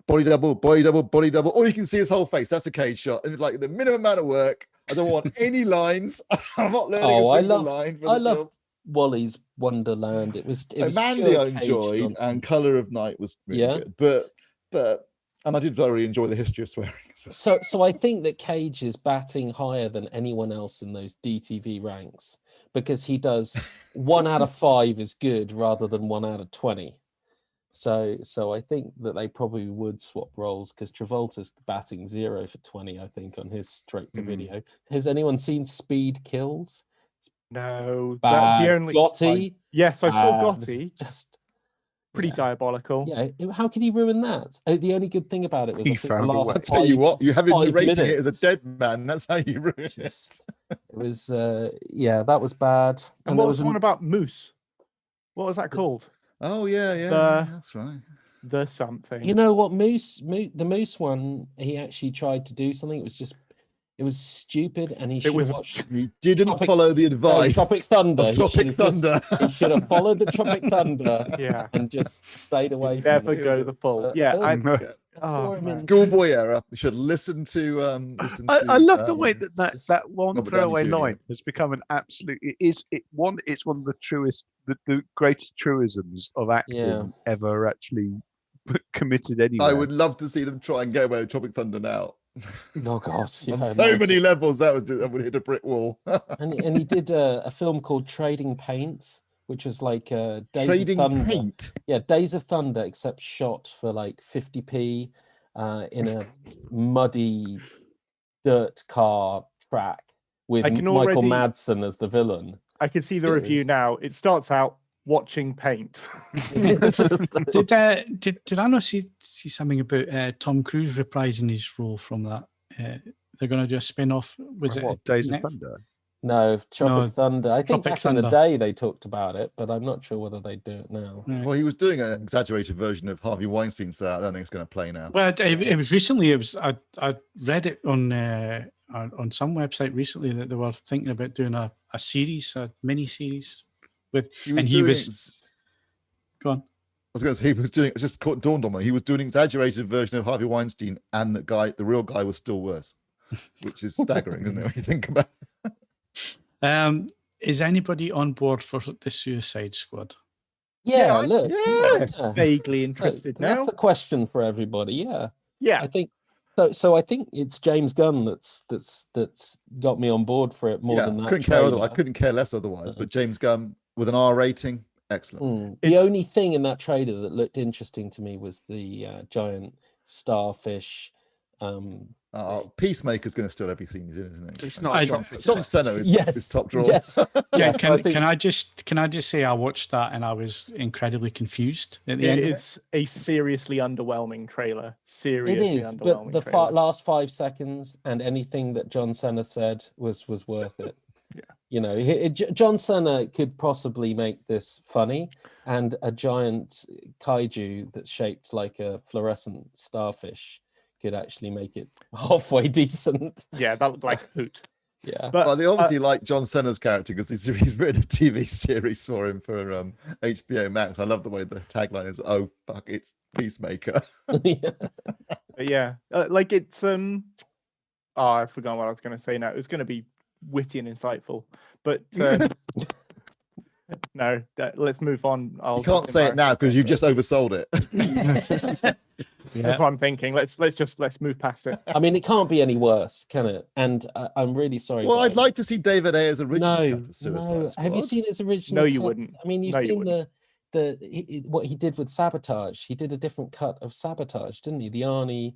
body double, all you can see his whole face. That's a Cage shot, and it's like the minimum amount of work. I don't want any lines. I'm not learning a single line. For I the love film. Wally's Wonderland. It was Mandy pure I Cage enjoyed, nonsense. and Color of Night was really Yeah. good. But and I did thoroughly enjoy the history of swearing as well. So I think that Cage is batting higher than anyone else in those DTV ranks because he does 1 out of 5 is good rather than 1 out of 20. So I think that they probably would swap roles because Travolta's batting 0 for 20, I think, on his straight to video. Has anyone seen Speed Kills? No, Bad. the only Gotti. yes, I saw Bad. Gotti. Just Pretty yeah. diabolical. Yeah, how could he ruin that? The only good thing about it was He I think the found a last way. I tell you what, you have him 5 narrating it as a minutes. dead man. That's how you ruin it. Just- it was that was bad. And what was the one about Moose? What was that called? Oh yeah, The- that's right. The something. You know what, the Moose one, he actually tried to do something. It was stupid, and he should was- have watched He didn't Tropic- follow the advice Tropic Thunder. of Tropic Thunder. He should have followed the Tropic Thunder yeah. and just stayed away. From Never it. go the full. Uh, Yeah. uh, Oh, Throw him in. Schoolboy era. We should listen to. I love the way that one Robert throwaway Downey Jr. line has become an absolute. It's one of the truest, the greatest truisms of acting Yeah. ever actually committed anywhere. I would love to see them try and get away with Tropic Thunder now. Oh God! Yeah, On so many levels, that would hit a brick wall. And he did a film called Trading Paint, which was like Days Trading of Thunder. paint. Yeah, Days of Thunder, except shot for like 50p in a muddy dirt car track with I can Michael already- Madsen as the villain. I can see the It review was- now. It starts out watching paint. Did I not see something about Tom Cruise reprising his role from that? They're going to do a spin-off. Was it What, Days of Net- Thunder? No, Tropic No, Thunder. I think Tropic back in the Thunder. day they talked about it, but I'm not sure whether they do it now. Right. Well, he was doing an exaggerated version of Harvey Weinstein, so I don't think it's going to play now. Well, it was recently. It was I read it on some website recently that they were thinking about doing a series, a mini series with, and he doing was. Go on. I was going to say he was doing. It just dawned on me. He was doing an exaggerated version of Harvey Weinstein, and the real guy was still worse, which is staggering, isn't it? When you think about it. Is anybody on board for the Suicide Squad? Yeah, look. Yes. yeah. Vaguely So interested that's now. the question for everybody. Yeah, Yeah. I think so. So I think it's James Gunn that's got me on board for it more Yeah, than that. I couldn't care. I trailer. couldn't care less otherwise. But James Gunn with an R rating, excellent. The It's- only thing in that trailer that looked interesting to me was the giant starfish. Peacemaker's going to steal every scene he's in, isn't he? It's not I- John John Cena is Yes, top drawer. yes. Yeah, Yes, I think- can I just say I watched that and I was incredibly confused at the It end. Of it. is a seriously underwhelming trailer. It Seriously is, underwhelming but the trailer. last 5 seconds and anything that John Cena said was worth it. Yeah. You know, John Cena could possibly make this funny, and a giant kaiju that's shaped like a fluorescent starfish could actually make it halfway decent. Yeah, that looked like a hoot. Yeah. But Well, they obviously like John Cena's character because he's written a TV series for him for HBO Max. I love the way the tagline is, "Oh fuck, it's Peacemaker." Yeah. But yeah, like it's I forgot what I was going to say now. It was going to be witty and insightful, but no. Let's move on. You can't say it now because you've just oversold it. That's what I'm thinking. Let's move past it. I mean, it can't be any worse, can it? And I'm really sorry. Well, I'd guys. like to see David Ayer's original No, cut of Suicide no. Squad. Have you seen his original? No, you cut? wouldn't. I mean, you've No, you seen what he did with Sabotage. He did a different cut of Sabotage, didn't he? The Arnie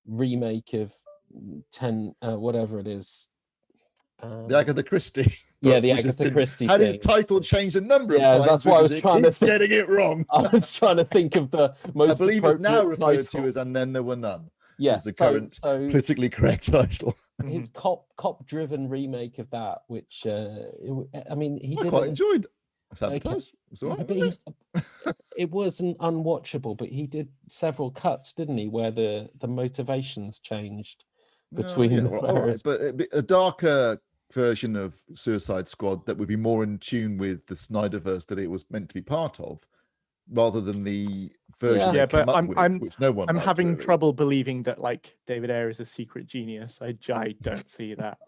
remake of 10, whatever it is. The Agatha Christie? Yeah, the which has Agatha been- Christie Had its thing. title changed a number of Yeah, times. that's what I was because it trying to keeps think. getting it wrong. I was trying to think of the most. I believe it's now appropriate referred to title. as "And Then There Were None." Yes, the current so Politically correct title. his cop-driven remake of that, which I mean, he I did. quite it- enjoyed Sabotage. It's all Yeah, right, but wasn't it wasn't unwatchable, but he did several cuts, didn't he, where the motivations changed it? between yeah, the well, all right, various- but a darker version of Suicide Squad that would be more in tune with the Snyderverse that it was meant to be part of, rather than the version Yeah, they came but up with, which no one I'm liked, having really. trouble believing that like David Ayer is a secret genius. I don't see that.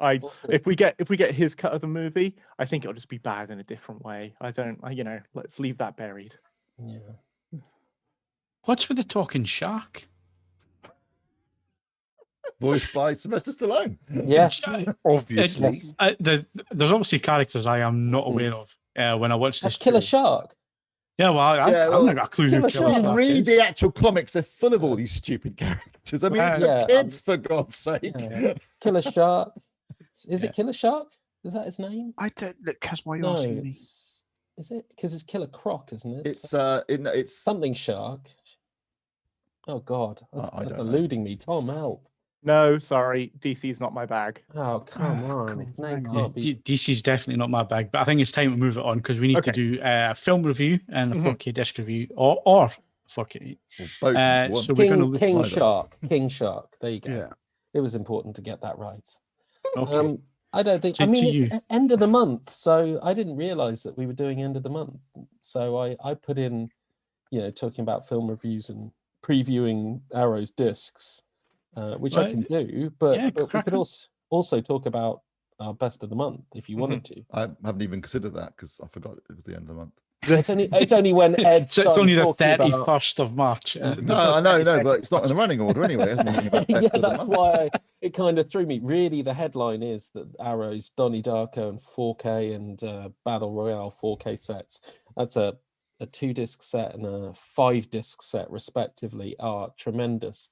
If we get his cut of the movie, I think it'll just be bad in a different way. Let's leave that buried. Yeah. What's with the talking shark? Voiced by Sylvester Stallone. Yes. Obviously. Yes. There's obviously characters I am not aware of when I watch That's this. Killer show. Shark. Yeah, well, I Yeah, well, haven't got a clue who Killer Killer Shark. Shark Read is. the actual comics; they're full of all these stupid characters. I mean, it's Yeah, for kids, for God's sake. Yeah. Killer Shark. Is Yeah. it Killer Shark? Is that his name? I don't look, Cas, why are you No, asking me? is it? Because it's Killer Croc, isn't it? It's Something Shark. Oh God, that's, I that's don't know. eluding me. Tom, help! No, sorry, DC is not my bag. Oh come on, his name Yeah, can't be. DC's definitely not my bag, but I think it's time to move it on because we need Okay. to do a film review and a Mhm. 4K disc review, or 4K. Well, both in one. So we're going to look. King either. Shark. King Shark. There you go. Yeah. It was important to get that right. Okay. I don't think. To- I mean, to it's you. end of the month, so I didn't realize that we were doing end of the month. So I put in, talking about film reviews and previewing Arrow's discs, which I Right. can do. But, Yeah, but we crack could on. also talk about our best of the month if you wanted to. I haven't even considered that because I forgot it was the end of the month. It's only when Ed. So it's only the talking about- 31st of March. No, I know, but it's not in the running order anyway. Isn't it? Yeah, that's why it kind of threw me. Really, the headline is that Arrow's Donnie Darko and 4K and Battle Royale 4K sets. That's a 2-disc set and a 5-disc set, respectively, are tremendous.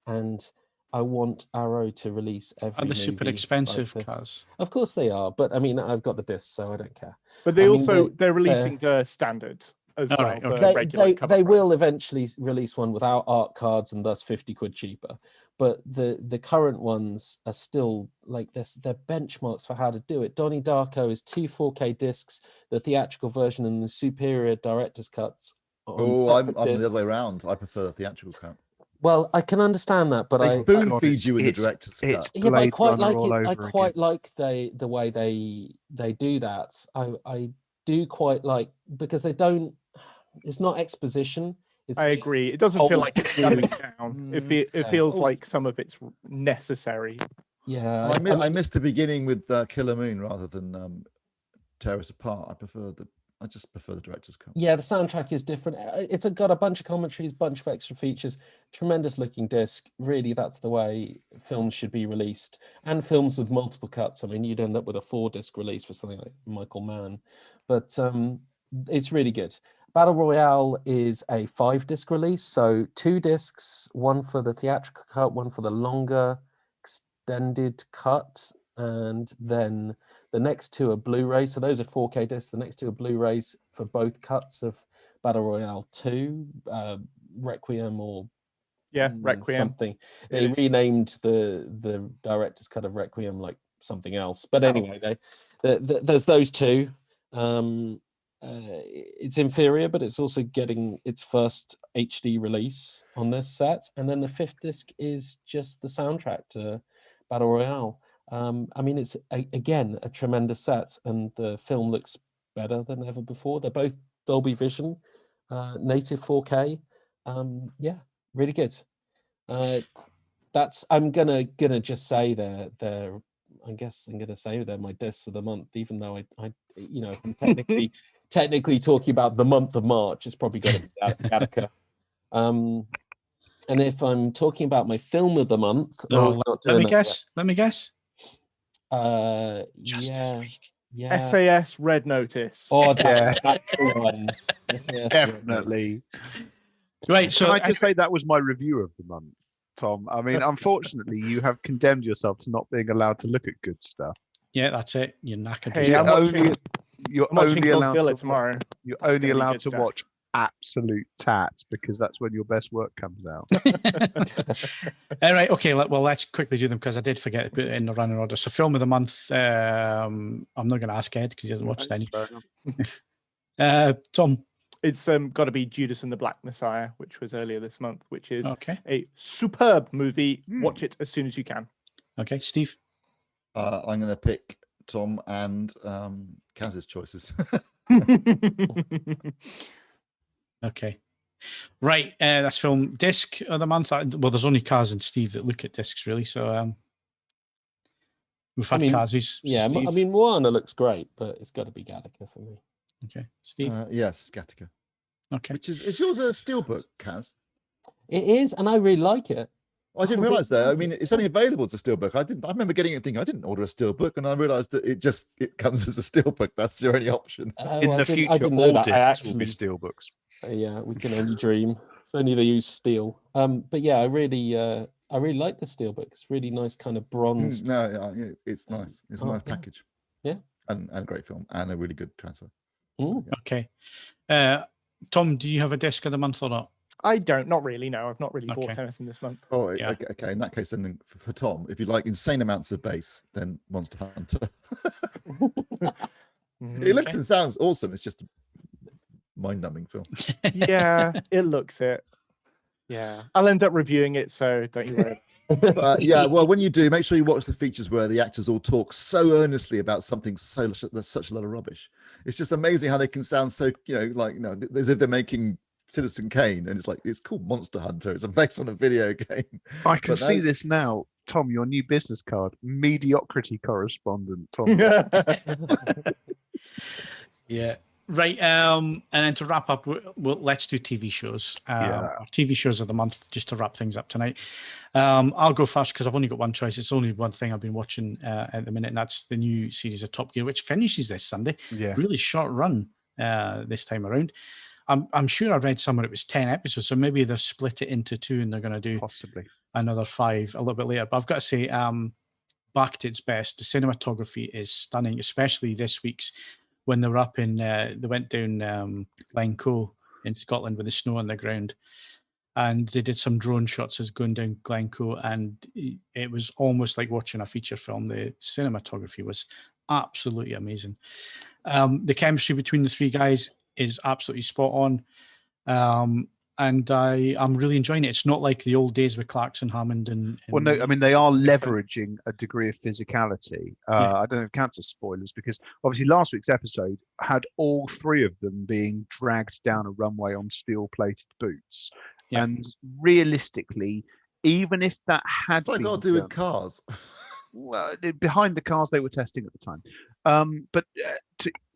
And I want Arrow to release every. And they're super movie expensive, like this. Kaz. Of course they are, but I mean, I've got the discs, so I don't care. But they I mean, also they- they're releasing the standard as All well. right, the okay. regular cover They will price. eventually release one without art cards and thus 50 quid cheaper. But the current ones are still like this. They're benchmarks for how to do it. Donnie Darko is 2 4K discs, the theatrical version and the superior director's cuts. Oh, I'm the other way around. I prefer the theatrical cut. Well, I can understand that, but They I spoon God, feed you in the it's- director's it's- cut. yeah, but I Blade quite Runner like all it. I over quite like the way they do that. I do quite like, because they don't. It's not exposition. It's I just agree. It doesn't told feel like it's through. going down. It Yeah. feels Oh. like some of it's necessary. Yeah, I missed the beginning with Killer Moon rather than Tear Us Apart. I just prefer the director's cut. Yeah, the soundtrack is different. It's got a bunch of commentaries, bunch of extra features, tremendous looking disc. Really, that's the way films should be released, and films with multiple cuts. I mean, you'd end up with a 4-disc release for something like Michael Mann, but it's really good. Battle Royale is a 5-disc release, so 2 discs, one for the theatrical cut, one for the longer extended cut, and then the next 2 are Blu-ray. So those are 4K discs. The next 2 are Blu-rays for both cuts of Battle Royale 2, Requiem or Requiem. something. They renamed the director's cut of Requiem like something else. But anyway, there's those 2. It's inferior, but it's also getting its first HD release on this set. And then the 5th disc is just the soundtrack to Battle Royale. I mean, it's again a tremendous set, and the film looks better than ever before. They're both Dolby Vision, native 4K. Yeah, really good. I'm gonna just say they're. I guess I'm gonna say they're my discs of the month, even though I I'm technically talking about the month of March. It's probably going to be Gattaca. And if I'm talking about my film of the month, Let me guess. Yeah. SAS Red Notice. Oh, that's the one. SAS Definitely. Right. So Can I just say that was my review of the month, Tom? I mean, unfortunately, you have condemned yourself to not being allowed to look at good stuff. yeah, that's it. You're knackered. Hey, You're I'm watching- you're I'm watching only allowed Godzilla to tomorrow. You're That's only gonna be allowed good to stuff. watch absolute tat, because that's when your best work comes out. All right. Okay. Well, let's quickly do them because I did forget to put it in the running order. So, film of the month. I'm not going to ask Ed because he hasn't watched any. Tom. It's got to be Judas and the Black Messiah, which was earlier this month, which is Okay. a superb movie. Watch it as soon as you can. Okay. Steve. I'm going to pick Tom and Kaz's choices. Okay. Right. That's film disc of the month. Well, there's only Cas and Steve that look at discs, really. So we've had Kaz's. Yeah, Steve. I mean, Moana looks great, but it's got to be Gattaca for me. Okay. Steve. Yes, Gattaca. Okay. Which is yours a steelbook, Kaz? It is, and I really like it. I didn't realize that. I mean, it's only available as a steelbook. I remember getting it thinking I didn't order a steelbook, and I realized that it comes as a steelbook. That's your only option. In the future, all discs will be steelbooks. Yeah, we can only dream. If only they use steel. But yeah, I really like the steelbook. It's really nice, kind of bronze. No, yeah, it's nice. It's a nice package. Yeah, and a great film and a really good transfer. So, yeah. Okay. Tom, do you have a disc of the month or not? I don't. Not really. No, I've not really bought anything this month. Oh, Yeah. okay. In that case, then for Tom, if you like insane amounts of bass, then Monster Hunter. It looks and sounds awesome. It's just a mind-numbing film. Yeah, it looks it. Yeah, I'll end up reviewing it, so don't you worry. Yeah, well, when you do, make sure you watch the features where the actors all talk so earnestly about something that's such a lot of rubbish. It's just amazing how they can sound so, as if they're making Citizen Kane, and it's like, it's called Monster Hunter. It's based on a video game. I can see this now. Tom, your new business card, mediocrity correspondent. Tom. Yeah. Right, and then to wrap up, let's do TV shows. Our TV shows of the month, just to wrap things up tonight. I'll go first because I've only got one choice. It's only one thing I've been watching at the minute, and that's the new series of Top Gear, which finishes this Sunday. Yeah. Really short run this time around. I'm sure I read somewhere it was 10 episodes, so maybe they've split it into 2 and they're going to do possibly another 5 a little bit later. But I've got to say, back to its best. The cinematography is stunning, especially this week's when they were up in, they went down Glencoe in Scotland with the snow on the ground, and they did some drone shots as going down Glencoe, and it was almost like watching a feature film. The cinematography was absolutely amazing. The chemistry between the 3 guys is absolutely spot on. And I'm really enjoying it. It's not like the old days with Clarkson, Hammond, and well, no, I mean they are leveraging a degree of physicality. I don't know if it counts as spoilers because obviously last week's episode had all 3 of them being dragged down a runway on steel-plated boots, and realistically, even if that had got to do with cars. Well, behind the cars they were testing at the time. But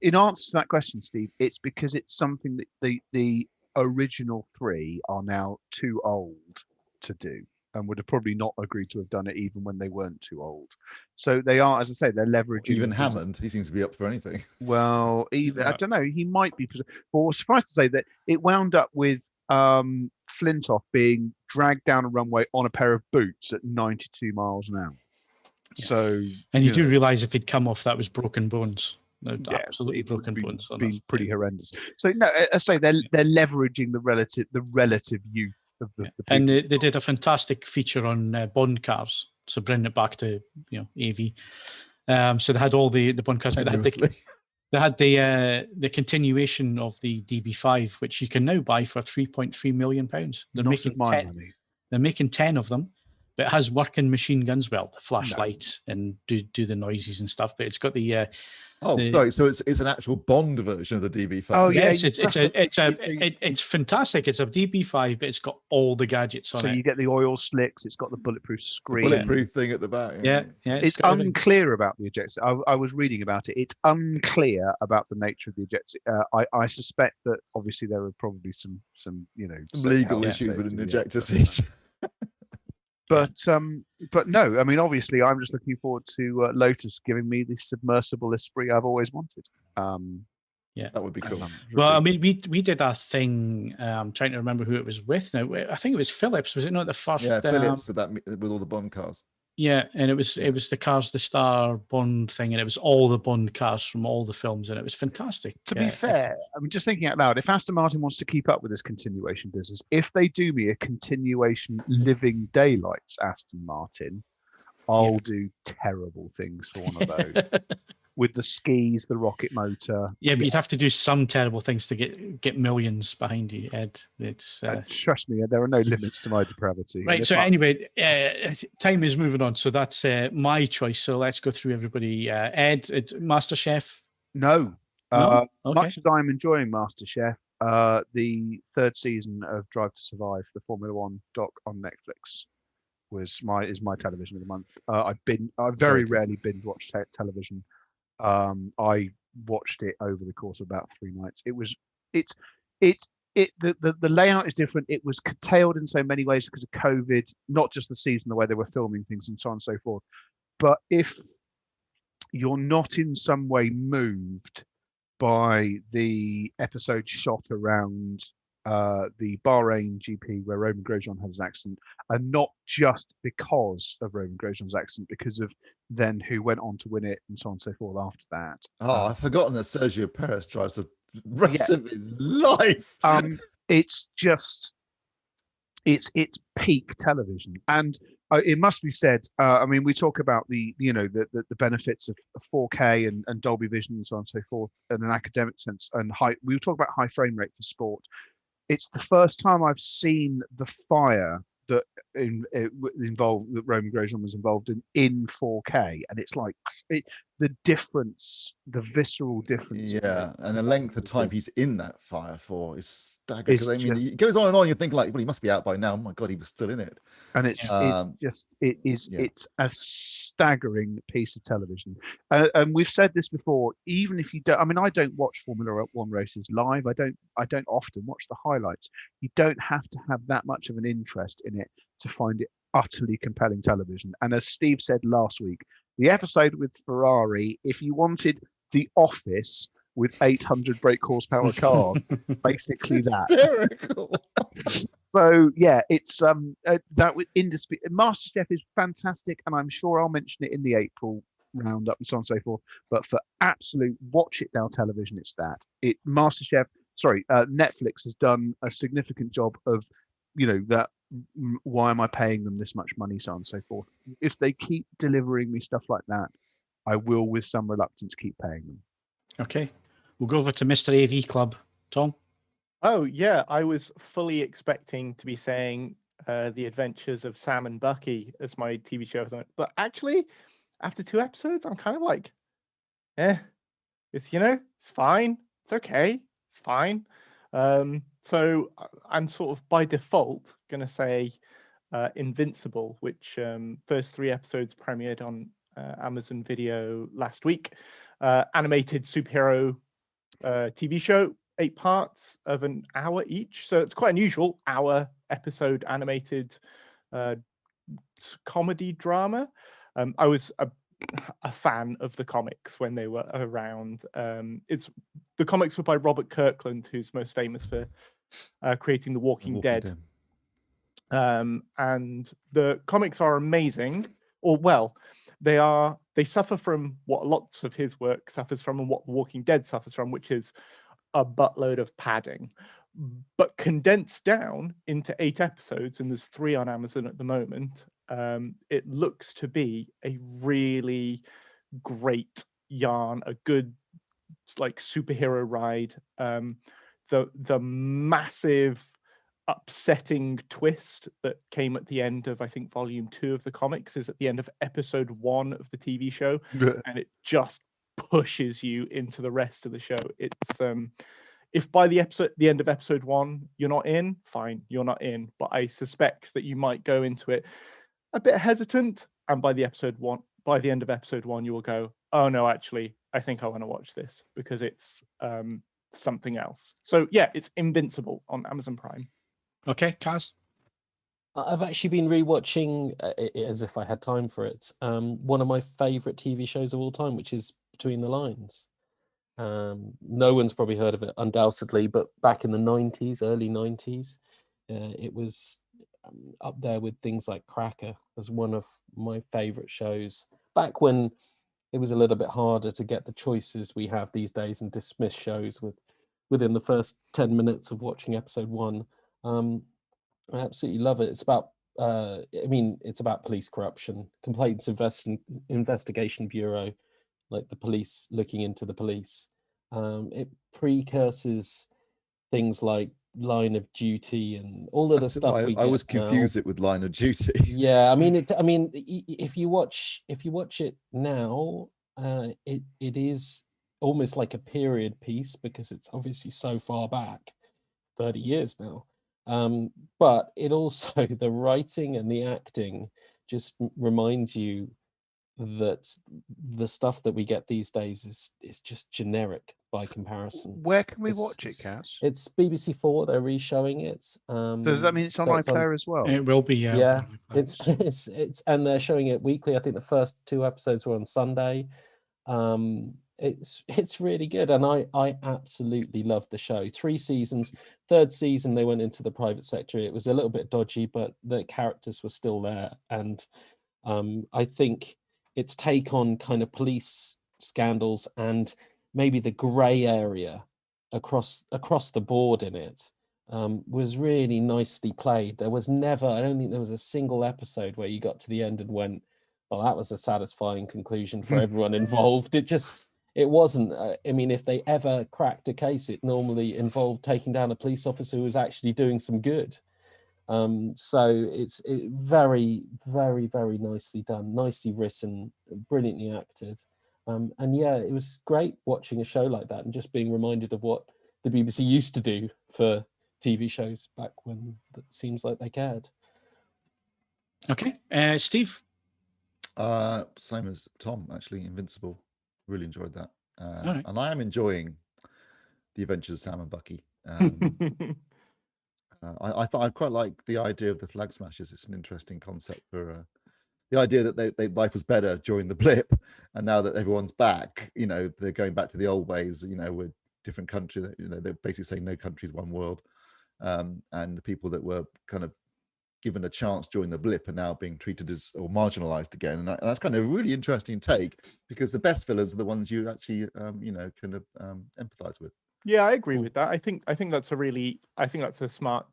in answer to that question, Steve, it's because it's something that the original 3 are now too old to do and would have probably not agreed to have done it even when they weren't too old. So they are, as I say, they're leveraging. Even Hammond, he seems to be up for anything. Well, even I don't know, he might be. But suffice to say that it wound up with Flintoff being dragged down a runway on a pair of boots at 92 miles an hour. Yeah. So, and you do realise if he'd come off, that was broken bones. No, absolutely it broken would bones. Be pretty horrendous. So no, I say they're leveraging the relative youth of the people. And they did a fantastic feature on Bond cars. So bringing it back to AV. So they had all the Bond cars, but they had the continuation of the DB5, which you can now buy for £3.3 million. They're making 10 of them. But it has working machine guns, the flashlights and do the noises and stuff. But it's got the sorry. So it's an actual Bond version of the DB5. Oh yes, it's fantastic. It's a DB5, but it's got all the gadgets on it. So you get the oil slicks. It's got the bulletproof screen, bulletproof thing at the back. Yeah. It's unclear about the ejector. I was reading about it. It's unclear about the nature of the ejector. I suspect that obviously there are probably some legal issues with an ejector seat. But no, I mean, obviously, I'm just looking forward to Lotus giving me the submersible esprit I've always wanted. That would be cool. Well, I mean, we did a thing. I'm trying to remember who it was with now. I think it was Philips. Was it not the first? Yeah, Philips with all the Bond cars. Yeah, and it was the Cars the Star Bond thing, and it was all the Bond cars from all the films, and it was fantastic. To be fair, I'm just thinking out loud. If Aston Martin wants to keep up with this continuation business, if they do me a continuation Living Daylights Aston Martin, I'll do terrible things for one of those. With the skis, the rocket motor. Yeah, but you'd have to do some terrible things to get millions behind you, Ed. It's trust me, there are no limits to my depravity. Right. So anyway, time is moving on. So that's my choice. So let's go through everybody. Ed, MasterChef. No. Okay. Much as I'm enjoying MasterChef, the 3rd season of Drive to Survive, the Formula One doc on Netflix, is my television of the month. I very rarely binge watch television. I watched it over the course of about 3 nights. The layout is different. It was curtailed in so many ways because of COVID, not just the season, the way they were filming things and so on and so forth. But if you're not in some way moved by the episode shot around the Bahrain GP where Roman Grosjean had his accident, and not just because of Roman Grosjean's accident, because of then who went on to win it and so on and so forth after that. I've forgotten that Sergio Perez drives the rest of his life. It's just it's peak television, and it must be said. I mean, we talk about the benefits of 4K and Dolby Vision and so on and so forth in an academic sense, and we talk about high frame rate for sport. It's the first time I've seen the fire that involved that Roman Grosjean was involved in 4K, and it's like the difference, the visceral difference. Yeah, and the length of time he's in that fire for is staggering. It's Because I mean, just- it goes on and on. You think like, well, he must be out by now. Oh my God, he was still in it. And it's a staggering piece of television. And we've said this before. Even if you don't, I mean, I don't watch Formula One races live. I don't often watch the highlights. You don't have to have that much of an interest in it to find it utterly compelling television. And as Steve said last week, the episode with Ferrari, if you wanted The Office with 800 brake horsepower car, basically that. Hysterical. So yeah, it's that MasterChef is fantastic, and I'm sure I'll mention it in the April roundup and so on and so forth. But for absolute watch it now television, it's that. Netflix has done a significant job of, that. Why am I paying them this much money, so on and so forth. If they keep delivering me stuff like that, I will, with some reluctance, keep paying them. Okay, we'll go over to Mr. AV Club. Tom? Oh, yeah, I was fully expecting to be saying The Adventures of Sam and Bucky as my TV show. But actually, after 2 episodes, I'm kind of like, it's fine. It's okay. It's fine. So I'm sort of by default going to say Invincible, which first 3 episodes premiered on Amazon Video last week. Animated superhero TV show, 8 parts of an hour each. So it's quite unusual, hour episode animated comedy drama. I was a fan of the comics when they were around. The comics were by Robert Kirkland, who's most famous for creating The Walking Dead. And the comics are amazing, they suffer from what lots of his work suffers from and what The Walking Dead suffers from, which is a buttload of padding, but condensed down into 8 episodes, and there's 3 on Amazon at the moment. It looks to be a really great yarn, a good like superhero ride. The massive upsetting twist that came at the end of, I think, volume 2 of the comics is at the end of episode 1 of the TV show, and it just pushes you into the rest of the show. It's if by the end of episode 1 you're not in, fine, you're not in. But I suspect that you might go into it a bit hesitant, and by the end of episode 1 you will go, oh no, actually I think I want to watch this because it's something else. So yeah, it's Invincible on Amazon Prime. Okay, Cas? I've actually been rewatching, as if I had time for it, one of my favorite TV shows of all time, which is Between the Lines. No one's probably heard of it, undoubtedly, but back in the 90s, early 90s, it was up there with things like Cracker as one of my favorite shows. Back when it was a little bit harder to get the choices we have these days and dismiss shows within the first 10 minutes of watching episode 1. I absolutely love it. It's about it's about police corruption, Complaints Investigation Bureau, like the police looking into the police. It precurses things like Line of Duty and all of the stuff we get. I was now. confused it with Line of Duty. Yeah, I mean, if you watch it now, it is almost like a period piece because it's obviously so far back, 30 years now. But it also, the writing and the acting just reminds you that the stuff that we get these days is just generic by comparison. Where can we watch it, Cas? It's BBC4. They're re-showing it. Does that mean it's on iPlayer as well? It will be, yeah. Yeah, it's and they're showing it weekly. I think the first 2 episodes were on Sunday. It's really good, and I absolutely love the show. 3 seasons. 3rd season they went into the private sector. It was a little bit dodgy, but the characters were still there, and I think its take on kind of police scandals and maybe the grey area across the board in it was really nicely played. I don't think there was a single episode where you got to the end and went, well, that was a satisfying conclusion for everyone involved. It wasn't. I mean, if they ever cracked a case, it normally involved taking down a police officer who was actually doing some good. So it's very, very, very nicely done, nicely written, brilliantly acted. And yeah, it was great watching a show like that and just being reminded of what the BBC used to do for TV shows back when it seems like they cared. Okay, Steve. Same as Tom, actually. Invincible, really enjoyed that. All right. And I am enjoying the Adventures of Sam and Bucky. I thought I quite like the idea of the flag smashers. It's an interesting concept for the idea that they life was better during the blip, and now that everyone's back, you know, they're going back to the old ways. You know, with different countries. You know, they're basically saying no countries, one world, and the people that were kind of given a chance during the blip are now being treated as or marginalized again, and that's kind of a really interesting take, because the best villains are the ones you actually you know, kind of empathize with. Yeah, I agree with that. I think that's a smart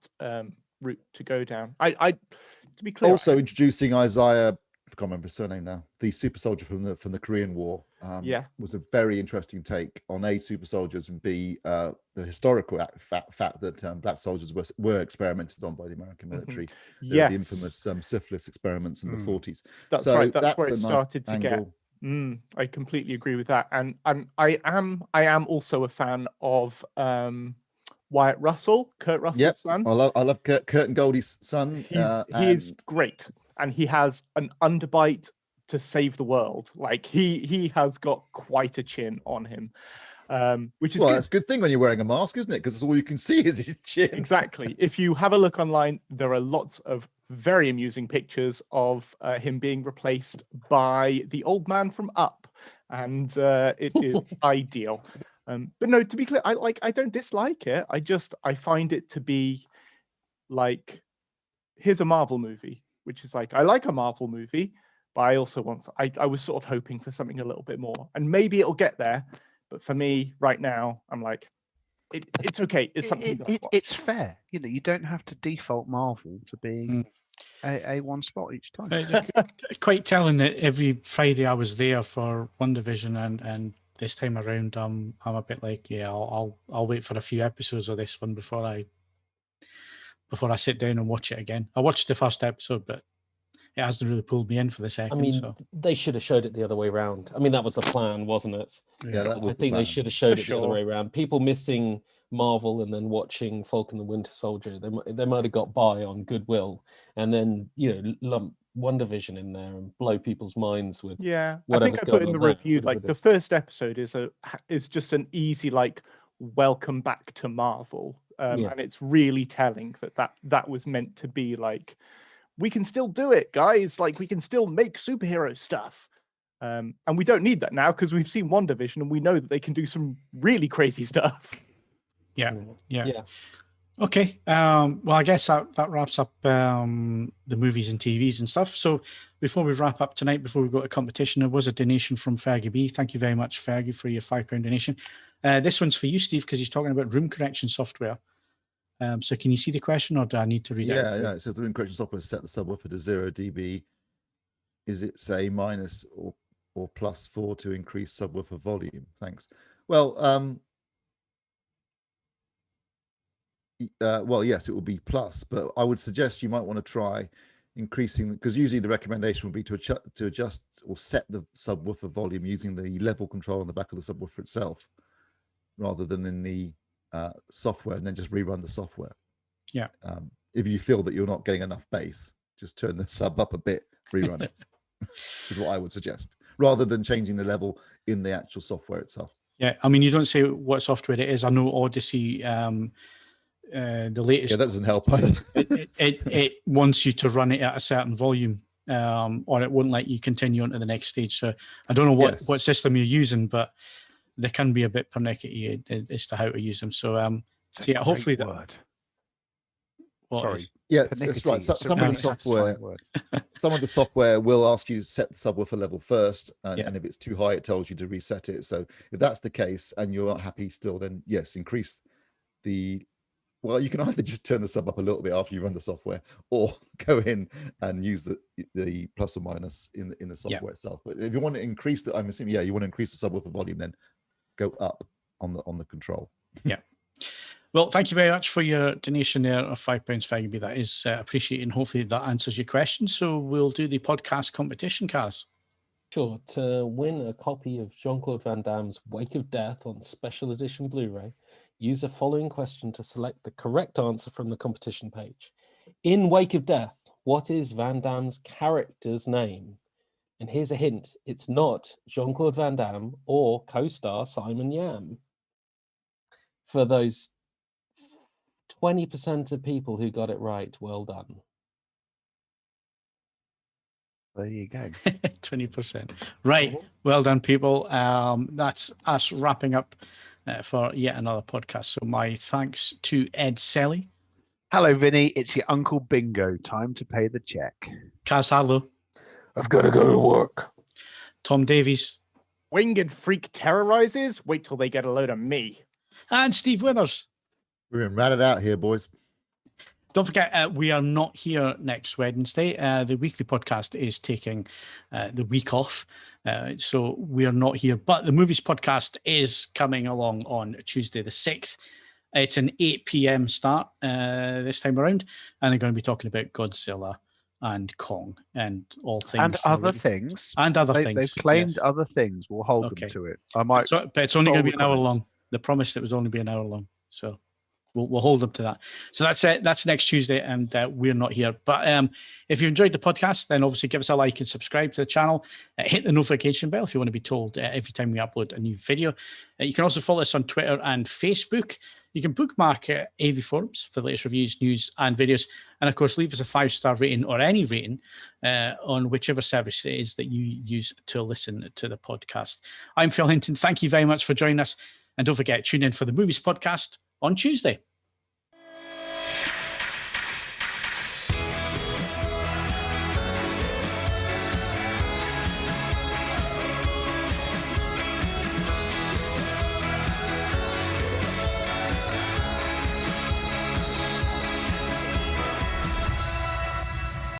route to go down. I to be clear, Also introducing Isaiah, I can't remember his surname now, the super soldier from the Korean War, was a very interesting take on A, super soldiers, and B, the historical fact that black soldiers were experimented on by the American military. Yes. The infamous syphilis experiments in the 40s. That's So right. That's where a it nice started to get. angle. I completely agree with that, and I am also a fan of Wyatt Russell, Kurt Russell's son. I love Kurt and Goldie's son. He is great, and he has an underbite to save the world. Like he has got quite a chin on him, which is that's a good thing when you're wearing a mask, isn't it? Because all you can see is his chin. Exactly. If you have a look online, there are lots of very amusing pictures of him being replaced by the old man from Up, and it is ideal. But no, to be clear, I don't dislike it. I find it to be like, here's a Marvel movie, which is like, I like a Marvel movie, but I also I was sort of hoping for something a little bit more, and maybe it'll get there. But for me right now, I'm like, it's okay. It's something it's fair. You know, you don't have to default Marvel to being a one spot each time. Quite telling that every Friday I was there for WandaVision, and this time around I'm a bit like, yeah, I'll wait for a few episodes of this one before I sit down and watch it again. I watched the first episode, but it hasn't really pulled me in for the second. I mean, so they should have showed it the other way around. I mean, that was the plan, wasn't it? Yeah, that was I think the they plan. should have showed For it the other sure. way around. People missing Marvel and then watching Falcon and the Winter Soldier, they might have got by on goodwill, and then, you know, lump WandaVision in there and blow people's minds with. Yeah, I whatever's think I put going in the on there. review, Would've like been the first episode is just an easy, like, welcome back to Marvel, Yeah. and it's really telling that was meant to be like, we can still do it, guys. Like, we can still make superhero stuff, and we don't need that now because we've seen WandaVision and we know that they can do some really crazy stuff. yeah. Yeah. Okay. Well, I guess that wraps up the movies and TVs and stuff. So before we wrap up tonight, before we go to competition, there was a donation from Fergie B. Thank you very much, Fergie, for your £5 donation. This one's for you, Steve, because he's talking about room correction software. So can you see the question, or do I need to read it? Yeah. It says the room correction software set the subwoofer to 0 dB. Is it, say, minus or plus 4 to increase subwoofer volume? Thanks. Well, yes, it will be plus, but I would suggest you might want to try increasing, because usually the recommendation would be to adjust or set the subwoofer volume using the level control on the back of the subwoofer itself, rather than in the software, and then just rerun the software. Yeah. If you feel that you're not getting enough bass, just turn the sub up a bit, rerun it, is what I would suggest, rather than changing the level in the actual software itself. Yeah, I mean, you don't say what software it is. I know Odyssey, the latest. Yeah, that doesn't help either. it wants you to run it at a certain volume, or it won't let you continue on to the next stage. So I don't know what system you're using, but they can be a bit pernickety as to how to use them. So, so yeah, hopefully that. Word. What Sorry. is? Yeah, that's right. Pernickety. Some of the software, some of the software will ask you to set the subwoofer level first, and if it's too high, it tells you to reset it. So if that's the case and you're not happy still, then yes, increase the. Well, you can either just turn the sub up a little bit after you run the software, or go in and use the plus or minus in the software itself. But if you want to increase the, I'm assuming, you want to increase the subwoofer volume, then go up on the control. Yeah. Well, thank you very much for your donation there of £5, Faggy. That is appreciated, and hopefully that answers your question. So we'll do the podcast competition, Cas. Sure, to win a copy of Jean-Claude Van Damme's Wake of Death on special edition Blu-ray, use the following question to select the correct answer from the competition page. In Wake of Death, what is Van Damme's character's name? And here's a hint, it's not Jean-Claude Van Damme or co-star Simon Yam. For those 20% of people who got it right, well done. There you go. 20%. Right. Well done, people. That's us wrapping up for yet another podcast. So my thanks to Ed Selley. Hello, Vinny. It's your Uncle Bingo. Time to pay the check. Cas Harlow. I've got to go to work. Tom Davies. Winged freak terrorizes. Wait till they get a load of me. And Steve Withers. We're going to rat it out here, boys. Don't forget, we are not here next Wednesday. The weekly podcast is taking the week off. So we are not here. But the Movies podcast is coming along on Tuesday the 6th. It's an 8 p.m. start this time around. And they're going to be talking about Godzilla and Kong and all things. And other things. And other things. They've claimed yes. other things. We'll hold Okay. them to it. I might. But it's only going to be an hour comments. long. They promised it was only be an hour long. So we'll hold them to that. So that's it. That's next Tuesday, and we're not here. But if you enjoyed the podcast, then obviously give us a like and subscribe to the channel. Hit the notification bell if you want to be told every time we upload a new video. You can also follow us on Twitter and Facebook. You can bookmark AVForums for the latest reviews, news, and videos. And, of course, leave us a 5-star rating or any rating on whichever service it is that you use to listen to the podcast. I'm Phil Hinton. Thank you very much for joining us. And don't forget, tune in for the Movies podcast on Tuesday.